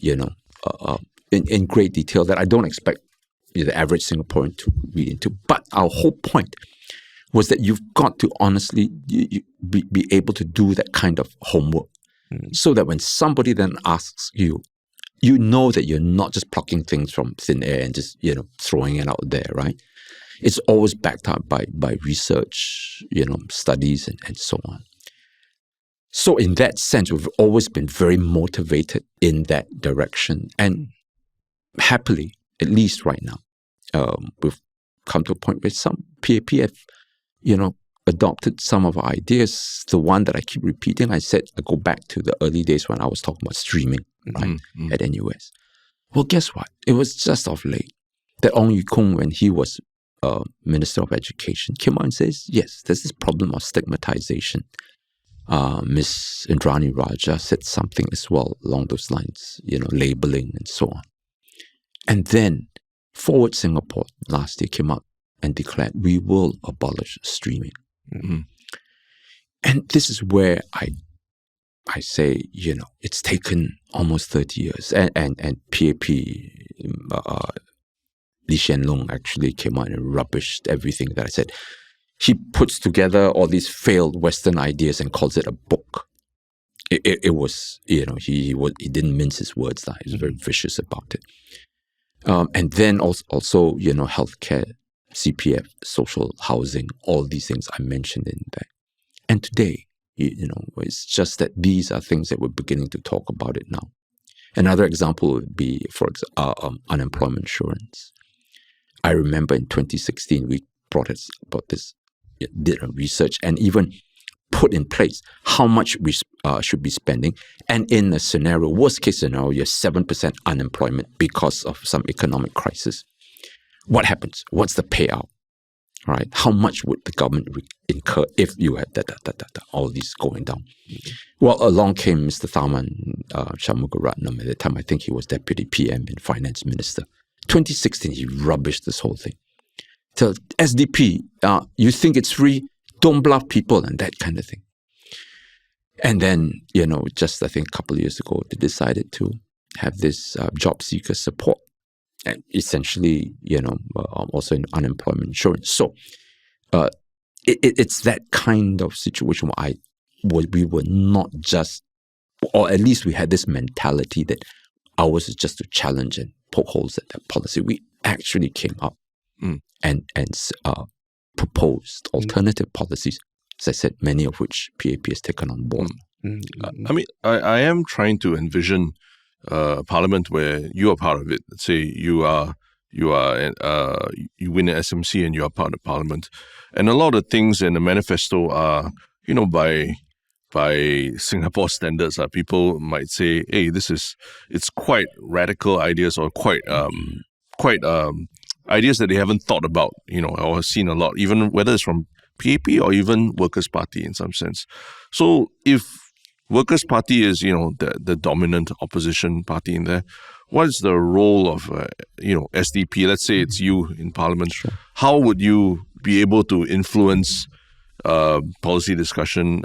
Speaker 2: in great detail that I don't expect the average Singaporean to read into. But our whole point was that you've got to honestly be able to do that kind of homework, so that when somebody then asks you, you know that you're not just plucking things from thin air and just throwing it out there, right? It's always backed up by research, studies and so on. So in that sense, we've always been very motivated in that direction, and happily, at least right now, we've come to a point where some PAP have, adopted some of our ideas. The one that I keep repeating, I go back to the early days when I was talking about streaming, right, at NUS. Well, guess what? It was just of late that Ong Ye Kung, when he was Minister of Education, came out and says, yes, there's this problem of stigmatization. Miss Indrani Raja said something as well along those lines, labeling and so on. And then Forward Singapore last year came out and declared we will abolish streaming. And this is where I say, it's taken almost 30 years. And PAP, Lee Hsien Loong actually came out and rubbished everything that I said. He puts together all these failed Western ideas and calls it a book. It was, he didn't mince his words. He was very vicious about it. And then also, healthcare, CPF, social housing, all these things I mentioned in there. And today, it's just that these are things that we're beginning to talk about it now. Another example would be, for example, unemployment insurance. I remember in 2016, we brought about this, did a research and even put in place how much we should be spending. And in a scenario, worst case scenario, you have 7% unemployment because of some economic crisis. What happens? What's the payout? Right? How much would the government incur if you had all these going down? Well, along came Mr. Tharman Shanmugaratnam. At the time, I think he was Deputy PM and Finance Minister. 2016, he rubbished this whole thing. So SDP, you think it's free? Don't bluff people and that kind of thing. And then, just I think a couple of years ago, they decided to have this job seeker support, and essentially, also in unemployment insurance. So it's that kind of situation where we were not just, or at least we had this mentality that ours is just to challenge and poke holes at that policy. We actually came up and proposed alternative policies, as I said, many of which PAP has taken on board.
Speaker 1: I mean, I am trying to envision a parliament where you are part of it. Let's say you win an SMC and you are part of parliament, and a lot of things in the manifesto are, by Singapore standards, people might say, "Hey, it's quite radical ideas or quite ideas that they haven't thought about, or seen a lot, even whether it's from PAP or even Workers' Party in some sense." So if Workers' Party is, the dominant opposition party in there, what is the role of, SDP? Let's say it's you in Parliament.
Speaker 2: Sure.
Speaker 1: How would you be able to influence policy discussion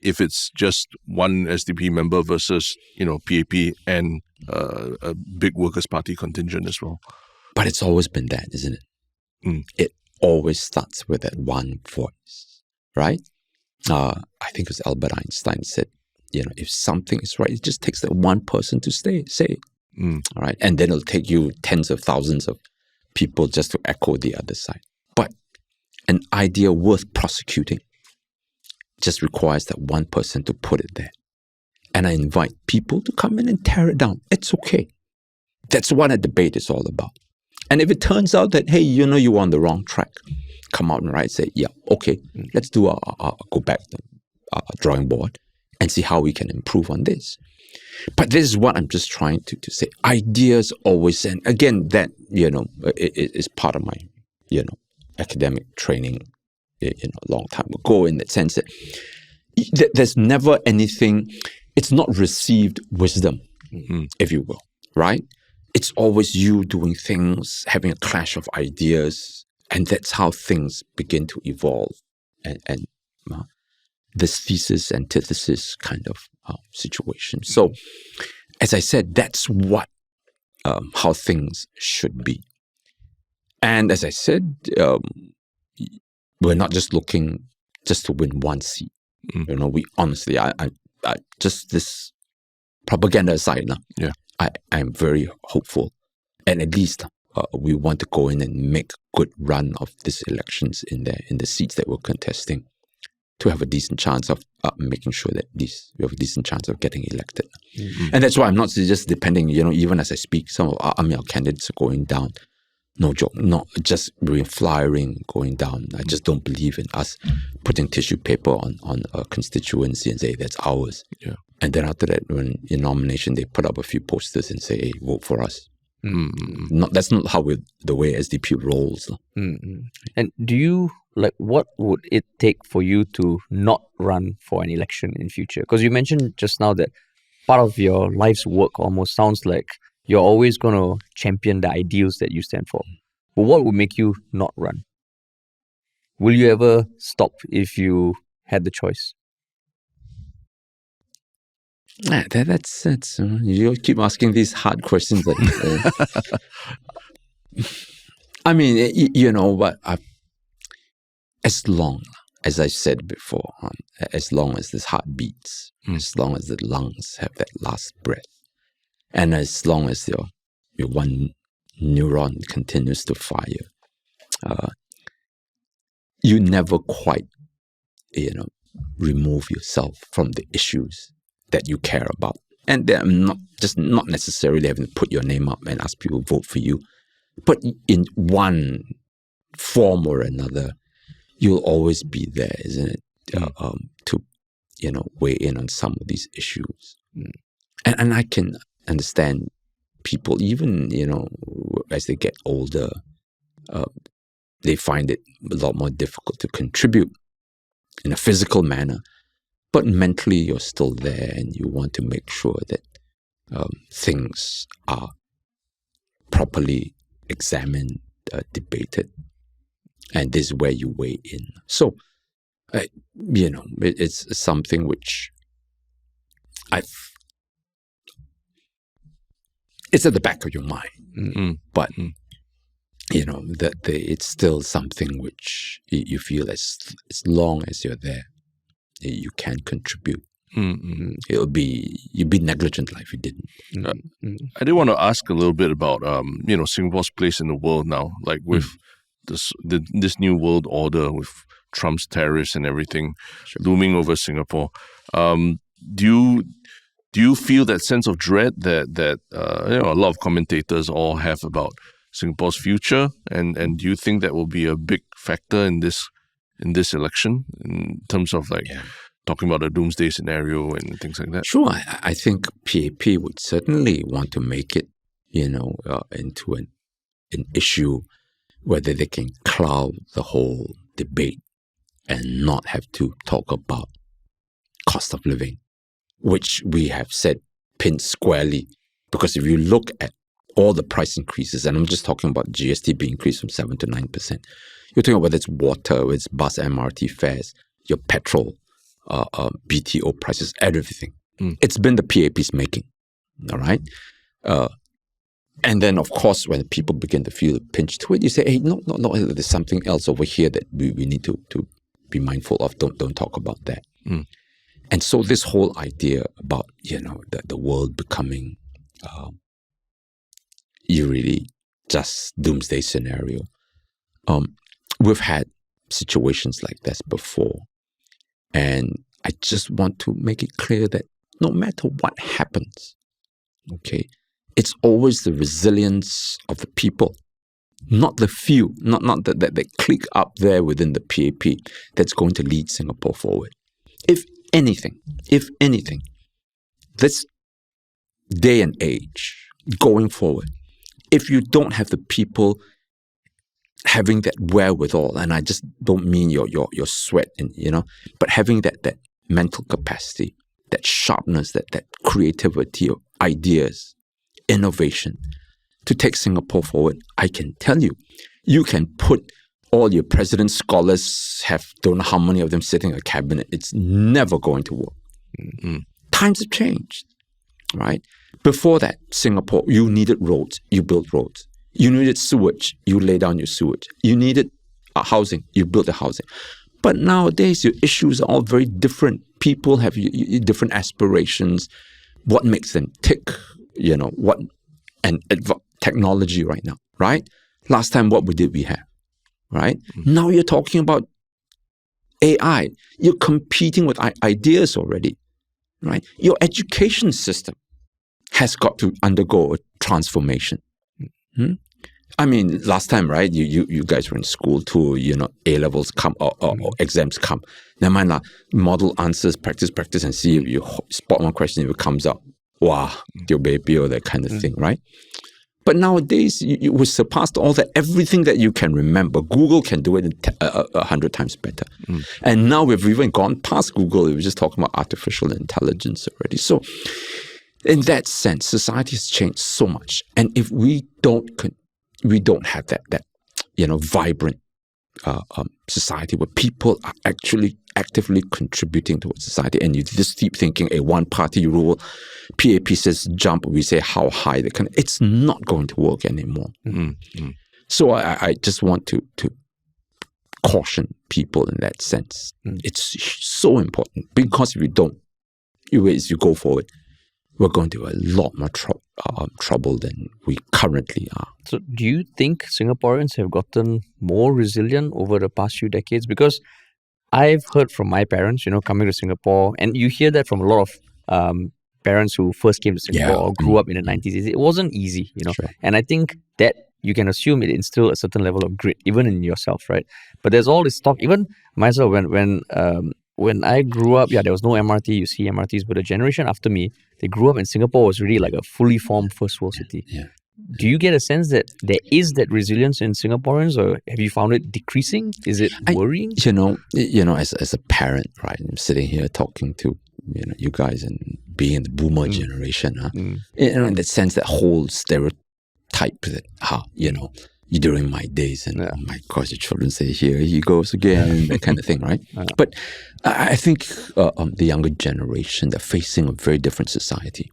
Speaker 1: if it's just one SDP member versus, PAP and a big Workers' Party contingent as well?
Speaker 2: But it's always been that, isn't it? It always starts with that one voice, right? I think it was Albert Einstein said, if something is right, it just takes that one person to say it. All right. And then it'll take you tens of thousands of people just to echo the other side. But an idea worth prosecuting just requires that one person to put it there. And I invite people to come in and tear it down. It's okay. That's what a debate is all about. And if it turns out that, hey, you're on the wrong track, come out and say, yeah, okay, let's do go back to our drawing board and see how we can improve on this. But this is what I'm just trying to say. Ideas always, and again, that, is part of my, academic training, a long time ago, in that sense that there's never anything, it's not received wisdom, if you will, right? It's always you doing things, having a clash of ideas, and that's how things begin to evolve. And this thesis, antithesis kind of situation. So, as I said, that's what how things should be. And as I said, we're not just looking just to win one seat. We honestly, I just this propaganda aside now.
Speaker 1: Yeah,
Speaker 2: I'm very hopeful, and at least we want to go in and make a good run of these elections in the seats that we're contesting, to have a decent chance of making sure that we have a decent chance of getting elected. And that's why I'm not just depending, even as I speak, some of our candidates are going down. No joke, not just flyering, going down. I just don't believe in us putting tissue paper on a constituency and say, that's ours.
Speaker 3: Yeah.
Speaker 2: And then after that, when in nomination, they put up a few posters and say, hey, vote for us. That's not how the way SDP rolls.
Speaker 3: And do you, what would it take for you to not run for an election in future? Because you mentioned just now that part of your life's work almost sounds like you're always going to champion the ideals that you stand for. But what would make you not run? Will you ever stop if you had the choice?
Speaker 2: That's you keep asking these hard questions. I mean, but as long as I said before, as long as this heart beats, as long as the lungs have that last breath, and as long as your one neuron continues to fire, you never quite, remove yourself from the issues that you care about. And I'm not necessarily having to put your name up and ask people to vote for you, but in one form or another, you'll always be there, isn't it? To weigh in on some of these issues. And I can understand people, even as they get older, they find it a lot more difficult to contribute in a physical manner. But mentally, you're still there, and you want to make sure that things are properly examined, debated, and this is where you weigh in. So, it's something which it's at the back of your mind, but that it's still something which you feel as long as you're there, you can contribute. You'd be negligent if you didn't.
Speaker 1: I did want to ask a little bit about Singapore's place in the world now, like with this new world order with Trump's tariffs and everything looming over Singapore. Do you feel that sense of dread that a lot of commentators all have about Singapore's future, and do you think that will be a big factor in this election in terms of talking about a doomsday scenario and things like that?
Speaker 2: Sure, I think PAP would certainly want to make it, into an issue whether they can cloud the whole debate and not have to talk about cost of living, which we have said pinned squarely. Because if you look at all the price increases, and I'm just talking about GST being increased from 7 to 9%, you're talking about whether it's water, whether it's bus, MRT fares, your petrol, BTO prices, everything. It's been the PAP's making, all right? And then, of course, when people begin to feel a pinch to it, you say, hey, no, there's something else over here that we need to be mindful of. Don't talk about that. And so this whole idea about, the world becoming really just doomsday scenario. We've had situations like this before. And I just want to make it clear that no matter what happens, okay, it's always the resilience of the people, not the few, not that clique up there within the PAP that's going to lead Singapore forward. If anything, this day and age going forward, if you don't have the people having that wherewithal, and I just don't mean your sweat, and but having that mental capacity, that sharpness, that creativity of ideas, innovation to take Singapore forward, I can tell you, you can put all your president's scholars, don't know how many of them sitting in a cabinet, it's never going to work. Times have changed, right? Before that, Singapore, you needed roads, you built roads. You needed sewage, you lay down your sewage. You needed housing, you built the housing. But nowadays, your issues are all very different. People have different aspirations. What makes them tick, technology right now, right? Last time, what did we have, right? Now you're talking about AI. You're competing with ideas already, right? Your education system has got to undergo a transformation. I mean, last time, right? You guys were in school too. A levels come or exams come. Never mind lah. Model answers, practice, and see if you spot one question, if it comes up. Wow, your baby or that kind of thing, right? But nowadays, you surpassed all that. Everything that you can remember, Google can do it 100 times better. And now we've even gone past Google. We were just talking about artificial intelligence already. So, in that sense, society has changed so much. And if we don't have that vibrant society where people are actually actively contributing towards society, and you just keep thinking a one-party rule, PAP says jump, we say how high, it's not going to work anymore. So I just want to caution people in that sense. It's so important, because if you go forward, we're going to have a lot more trouble than we currently are.
Speaker 3: So do you think Singaporeans have gotten more resilient over the past few decades? Because I've heard from my parents, coming to Singapore, and you hear that from a lot of parents who first came to Singapore or grew up in the 90s. It wasn't easy,
Speaker 2: Sure.
Speaker 3: And I think that you can assume it instilled a certain level of grit, even in yourself, right? But there's all this talk, even myself, when I grew up, there was no MRT. You see MRTs, but the generation after me, they grew up in Singapore was really like a fully formed first world city.
Speaker 2: Yeah.
Speaker 3: Do you get a sense that there is that resilience in Singaporeans, or have you found it decreasing? Is it worrying?
Speaker 2: As a parent, right? I'm sitting here talking to you guys and being in the boomer generation, in that sense, that whole stereotype that during my days, and oh my gosh, the children say, here he goes again, that kind of thing, right? But I think the younger generation, they're facing a very different society,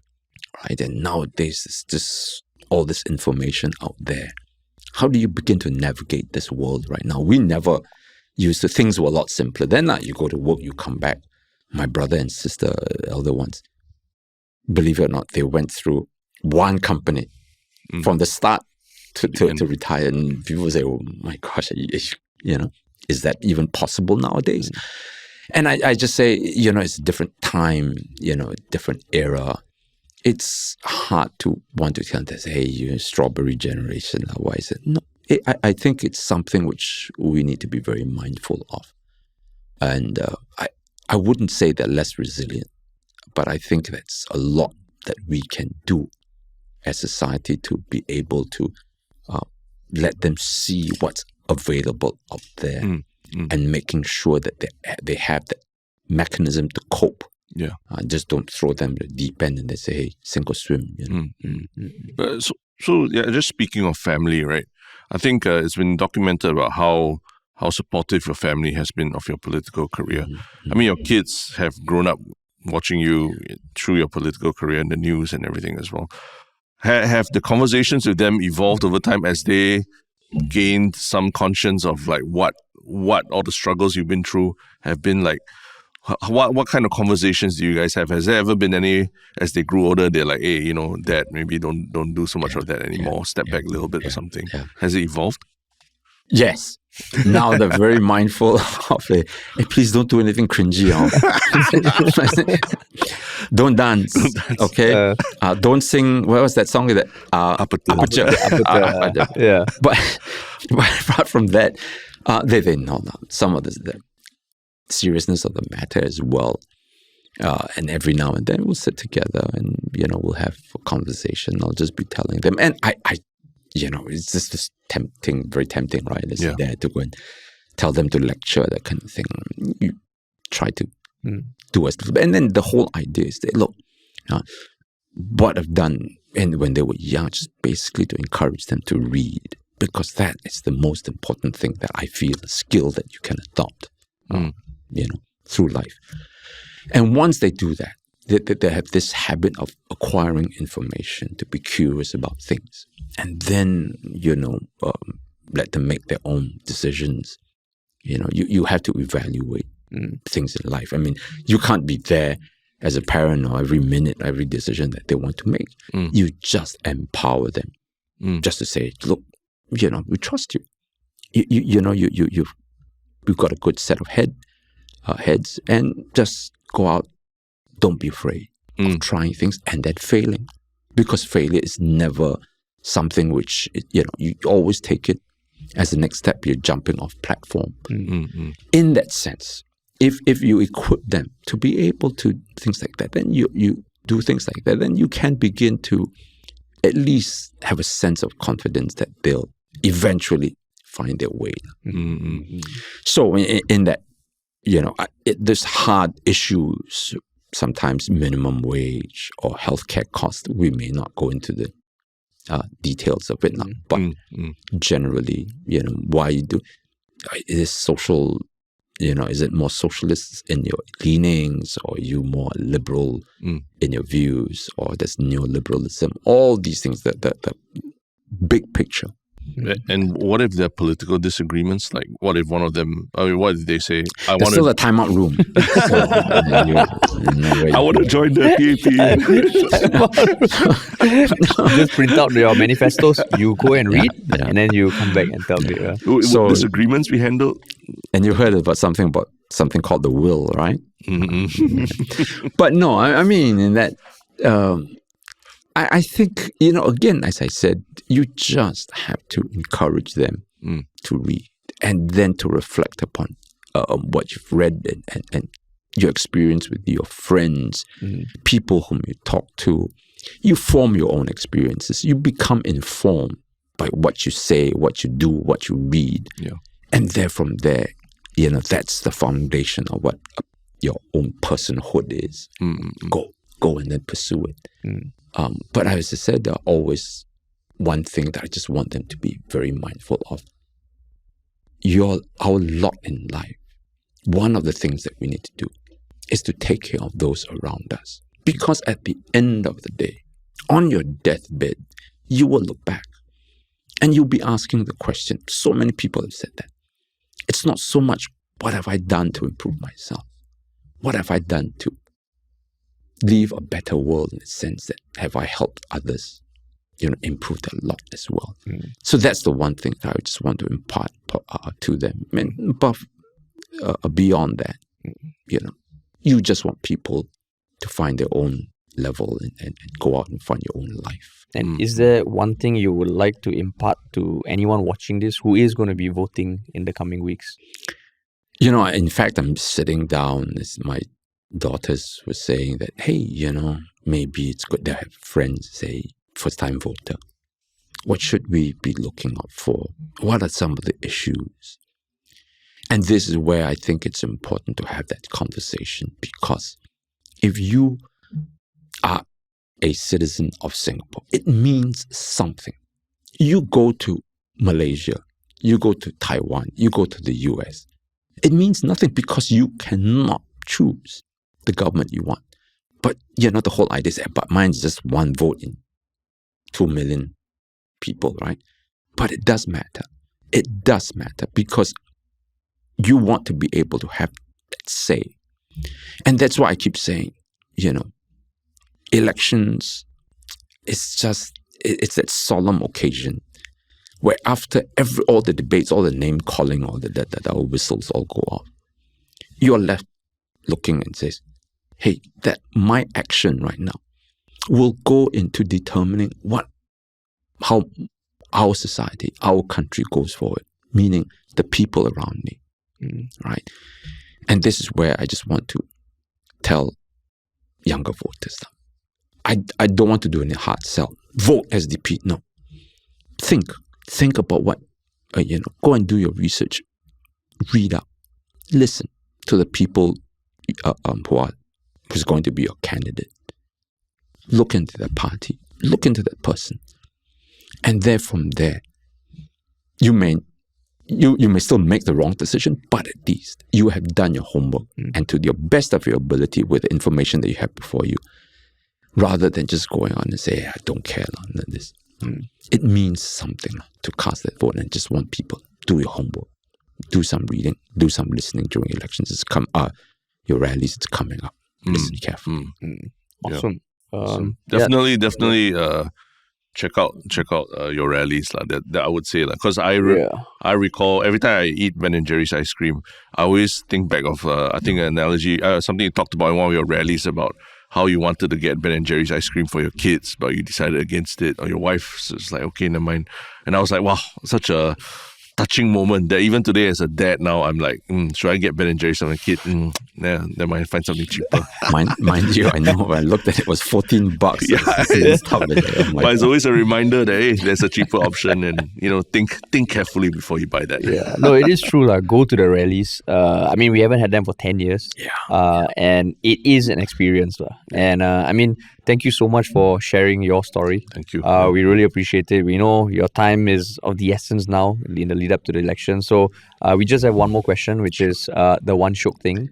Speaker 2: right? And nowadays, there's just all this information out there. How do you begin to navigate this world right now? We never used to, things were a lot simpler. Then you go to work, you come back. My brother and sister, elder ones, believe it or not, they went through one company from the start to retire, and people say, "Oh my gosh, is that even possible nowadays?" And I just say, it's a different time, different era. It's hard to want to tell them, hey, you're strawberry generation. Why is it? No, I think it's something which we need to be very mindful of, and I wouldn't say they're less resilient, but I think that's a lot that we can do as society to be able to let them see what's available out there and making sure that they have that mechanism to cope.
Speaker 1: Yeah.
Speaker 2: Just don't throw them the deep end and they say, hey, sink or swim.
Speaker 1: So just speaking of family, right? I think it's been documented about how supportive your family has been of your political career. I mean, your kids have grown up watching you through your political career in the news and everything as well. Have the conversations with them evolved over time as they gained some conscience of like what all the struggles you've been through have been like? What kind of conversations do you guys have? Has there ever been any, as they grew older, they're like, hey, Dad, maybe don't do so much of that anymore. Step back a little bit or something. Yeah. Has it evolved?
Speaker 2: Yes. Now they're very mindful of it. Hey, please don't do anything cringy. Don't dance. Okay? Don't sing. What was that song? That Aperture.
Speaker 3: Yeah.
Speaker 2: But apart from that, they know some of the seriousness of the matter as well. And every now and then we'll sit together and, we'll have a conversation. I'll just be telling them. And I it's just tempting, very tempting, right? It's there to go and tell them to lecture, that kind of thing. You try to do as little. And then the whole idea is that, look, what I've done and when they were young, just basically to encourage them to read, because that is the most important thing that I feel, a skill that you can adopt, through life. And once they do that, they have this habit of acquiring information, to be curious about things. And then, let them make their own decisions. You have to evaluate things in life. I mean, you can't be there as a parent or every minute, every decision that they want to make. You just empower them. Just to say, look, we trust you. You've got a good set of heads, and just go out. Don't be afraid of trying things and then failing, because failure is never something which, you always take it as the next step. You're jumping off platform. In that sense, if you equip them to be able to things like that, then you do things like that, then you can begin to at least have a sense of confidence that they'll eventually find their way. So in that, there's hard issues, sometimes minimum wage or healthcare costs. We may not go into the details of it now, but generally, why you do it is social. Is it more socialist in your leanings, or you more liberal in your views, or there's neoliberalism? All these things, the big picture.
Speaker 1: And what if there are political disagreements? Like, what if one of them, what if they say,
Speaker 2: There's still a timeout room.
Speaker 1: I want to join the PAP.
Speaker 3: Just print out your manifestos, you go and read, and then you come back and tell me.
Speaker 1: So disagreements we handle.
Speaker 2: And you heard about something called the will, right? But no, I mean, in that, I think, again, as I said, you just have to encourage them to read, and then to reflect upon what you've read and your experience with your friends, people whom you talk to. You form your own experiences. You become informed by what you say, what you do, what you read. Yeah. And then from there, that's the foundation of what your own personhood is. Go and then pursue it. But as I said, there are always one thing that I just want them to be very mindful of. Our lot in life, one of the things that we need to do is to take care of those around us. Because at the end of the day, on your deathbed, you will look back and you'll be asking the question. So many people have said that. It's not so much, what have I done to improve myself? What have I done to leave a better world, in the sense that have I helped others, improve a lot as well. So that's the one thing that I just want to impart to them. And beyond that, you just want people to find their own level and go out and find your own life.
Speaker 3: And is there one thing you would like to impart to anyone watching this who is going to be voting in the coming weeks?
Speaker 2: In fact, I'm sitting down as my daughters were saying that, hey, maybe it's good to have friends, say, first-time voter. What should we be looking out for? What are some of the issues? And this is where I think it's important to have that conversation, because if you are a citizen of Singapore, it means something. You go to Malaysia, you go to Taiwan, you go to the US. It means nothing because you cannot choose the government you want. But, the whole idea is, but mine's just one vote in 2 million people, right? But it does matter. It does matter because you want to be able to have that say. And that's why I keep saying, elections, it's that solemn occasion where after all the debates, all the name calling, all the our whistles all go off, you're left looking and says, hey, that my action right now will go into determining how our society, our country goes forward, meaning the people around me, right? And this is where I just want to tell younger voters, I don't want to do any hard sell. Vote SDP. No. Think about what, go and do your research. Read up. Listen to the people who's going to be your candidate. Look into the party. Look into that person. And then from there, you may still make the wrong decision, but at least you have done your homework and to the best of your ability with the information that you have before you, rather than just going on and say, I don't care none of this. It means something to cast that vote, and just want people do your homework, do some reading, do some listening during elections. Your rallies, it's coming up. Listen carefully.
Speaker 3: Awesome.
Speaker 1: Definitely. Check out your rallies that I would say, because I recall every time I eat Ben and Jerry's ice cream, I always think back of I think an analogy, something you talked about in one of your rallies about how you wanted to get Ben and Jerry's ice cream for your kids, but you decided against it, or your wife was like, okay, never mind. And I was like, wow, such a touching moment that even today as a dad now, I'm like, should I get Ben and Jerry's for my kid? Never mind, find something cheaper.
Speaker 2: Mind you, I know when I looked at it, was $14.
Speaker 1: But it's always a reminder that, hey, there's a cheaper option, and think carefully before you buy that.
Speaker 3: Yeah, no, it is true. Go to the rallies. We haven't had them for 10 years. And it is an experience. And thank you so much for sharing your story.
Speaker 1: Thank you.
Speaker 3: We really appreciate it. We know your time is of the essence now in the lead up to the election. So we just have one more question, which is the one Shiok thing,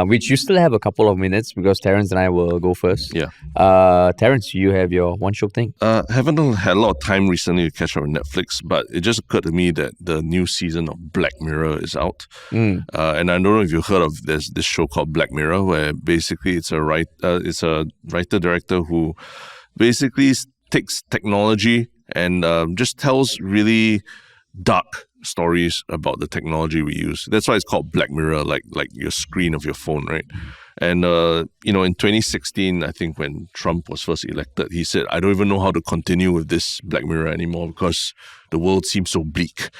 Speaker 3: which you still have a couple of minutes because Terence and I will go first.
Speaker 1: Yeah.
Speaker 3: Terence, you have your one Shiok thing.
Speaker 1: Haven't had a lot of time recently to catch up on Netflix, but it just occurred to me that the new season of Black Mirror is out. And I don't know if you've heard of this show called Black Mirror, where basically it's a writer-director who basically takes technology and just tells really dark stories about the technology we use. That's why it's called Black Mirror, like your screen of your phone, right? And in 2016, I think when Trump was first elected, he said, I don't even know how to continue with this Black Mirror anymore because the world seems so bleak.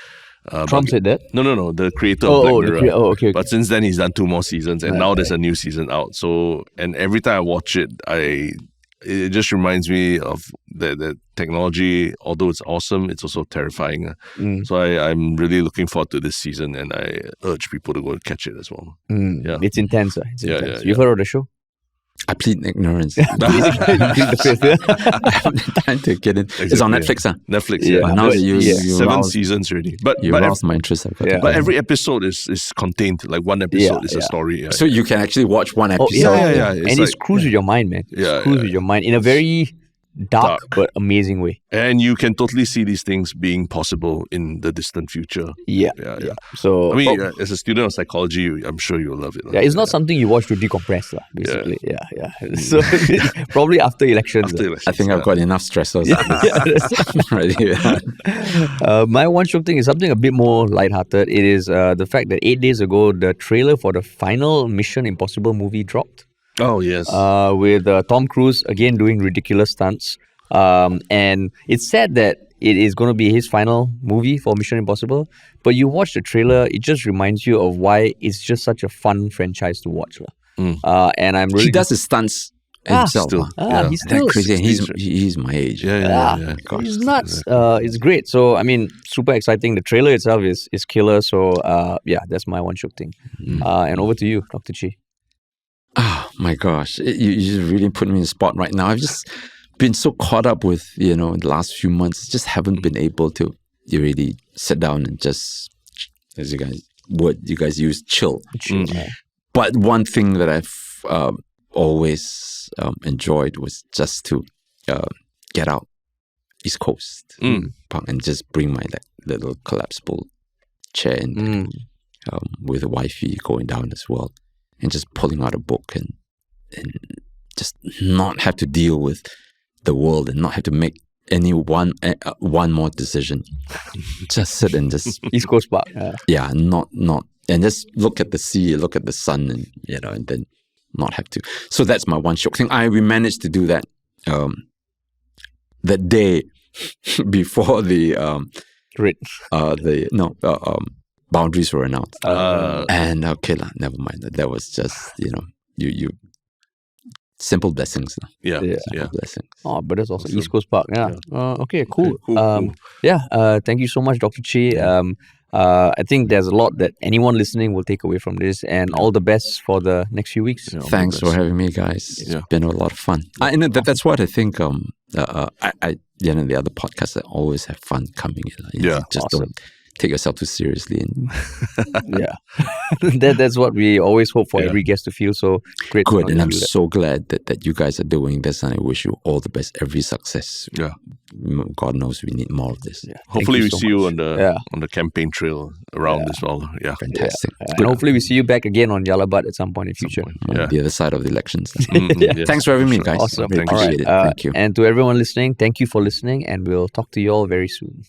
Speaker 3: Trump said that?
Speaker 1: No, the creator of Black Mirror.
Speaker 3: Okay.
Speaker 1: But since then, he's done 2 more seasons, and now there's a new season out. So, and every time I watch it, it just reminds me of the technology. Although it's awesome, it's also terrifying. So I'm really looking forward to this season, and I urge people to go and catch it as well.
Speaker 3: It's intense. It's intense.
Speaker 1: Yeah.
Speaker 3: You've heard of the show?
Speaker 2: I plead ignorance.
Speaker 3: Plead the fifth.
Speaker 2: I haven't had time to get in. It's on Netflix, huh?
Speaker 1: Netflix,
Speaker 3: Yeah.
Speaker 1: yeah.
Speaker 2: Now that you
Speaker 1: 7
Speaker 2: roused,
Speaker 1: seasons already. But
Speaker 2: you
Speaker 1: but,
Speaker 2: roused my interest. I've got to
Speaker 3: Yeah.
Speaker 2: go.
Speaker 1: but every episode is contained. Like one episode is a
Speaker 3: yeah.
Speaker 1: story. Yeah.
Speaker 2: So you can actually watch one episode.
Speaker 1: yeah. It's
Speaker 3: And
Speaker 1: like-
Speaker 3: it screws with your mind, man.
Speaker 1: Yeah,
Speaker 3: Screws
Speaker 1: yeah.
Speaker 3: with your mind in a very dark
Speaker 1: Dark.
Speaker 3: but amazing way.
Speaker 1: And you can totally see these things being possible in the distant future.
Speaker 3: Yeah.
Speaker 1: Yeah.
Speaker 3: So
Speaker 1: I mean, as a student of psychology, I'm sure you'll love it.
Speaker 3: yeah, it's not something you watch to decompress, lah, basically. Yeah. So probably after elections.
Speaker 1: After
Speaker 3: lah.
Speaker 1: elections,
Speaker 2: I think I've got enough stressors. Already.
Speaker 3: My one Shiok Thing is something a bit more lighthearted. It is the fact that 8 days ago, the trailer for the final Mission Impossible movie dropped.
Speaker 1: Oh, yes.
Speaker 3: With Tom Cruise again doing ridiculous stunts. And it's sad that it is going to be his final movie for Mission Impossible. But you watch the trailer, it just reminds you of why it's just such a fun franchise to watch. And I'm really...
Speaker 2: He does his stunts himself.
Speaker 1: still.
Speaker 2: huh?
Speaker 3: he's
Speaker 2: That's
Speaker 3: still...
Speaker 2: crazy. He's my age.
Speaker 1: Yeah.
Speaker 3: He's nuts. It's great. So, I mean, super exciting. The trailer itself is killer. So, that's my one Shiok Thing. And over to you, Dr. Chee.
Speaker 2: Oh my gosh, you just really put me in the spot right now. I've just been so caught up with, in the last few months, just haven't been able to really sit down and just, as you guys use, chill. But one thing that I've always enjoyed was just to get out East Coast Park and just bring my little collapsible chair in with a wifey going down as well. And just pulling out a book and just not have to deal with the world and not have to make any one more decision. Just sit and just
Speaker 3: East Coast Park.
Speaker 2: not and just look at the sea, look at the sun, and and then not have to. So that's my one Shiok Thing. We managed to do that that day before the boundaries were announced. And okay, never mind. That was just, you simple blessings.
Speaker 1: Yeah.
Speaker 2: Simple blessings.
Speaker 3: Oh, but that's also East Coast Park. Yeah. Okay, cool.
Speaker 1: Cool.
Speaker 3: Thank you so much, Dr. Chee. I think there's a lot that anyone listening will take away from this, and all the best for the next few weeks.
Speaker 1: Yeah,
Speaker 2: Thanks for having me, guys. It's been a lot of fun. And that's what I think. The other podcasts, I always have fun coming in. Just
Speaker 3: awesome.
Speaker 2: don't take yourself too seriously. And
Speaker 3: that's what we always hope for every guest to feel. So great.
Speaker 2: Good, and I'm
Speaker 3: do that.
Speaker 2: so glad that you guys are doing this, and I wish you all the best, every success.
Speaker 1: Yeah.
Speaker 2: God knows we need more of this.
Speaker 3: Yeah.
Speaker 1: Hopefully we
Speaker 3: so
Speaker 1: see you
Speaker 3: much.
Speaker 1: on the campaign trail around as well. Yeah.
Speaker 2: Fantastic.
Speaker 3: And hopefully we see you back again on Yalabat at some point in future.
Speaker 2: On the other side of the elections.
Speaker 1: Yes,
Speaker 2: Thanks for having me,
Speaker 1: sure.
Speaker 2: guys.
Speaker 3: Awesome.
Speaker 2: Really
Speaker 1: Thank you.
Speaker 2: appreciate it. Thank you.
Speaker 3: And to everyone listening, thank you for listening, and we'll talk to you all very soon.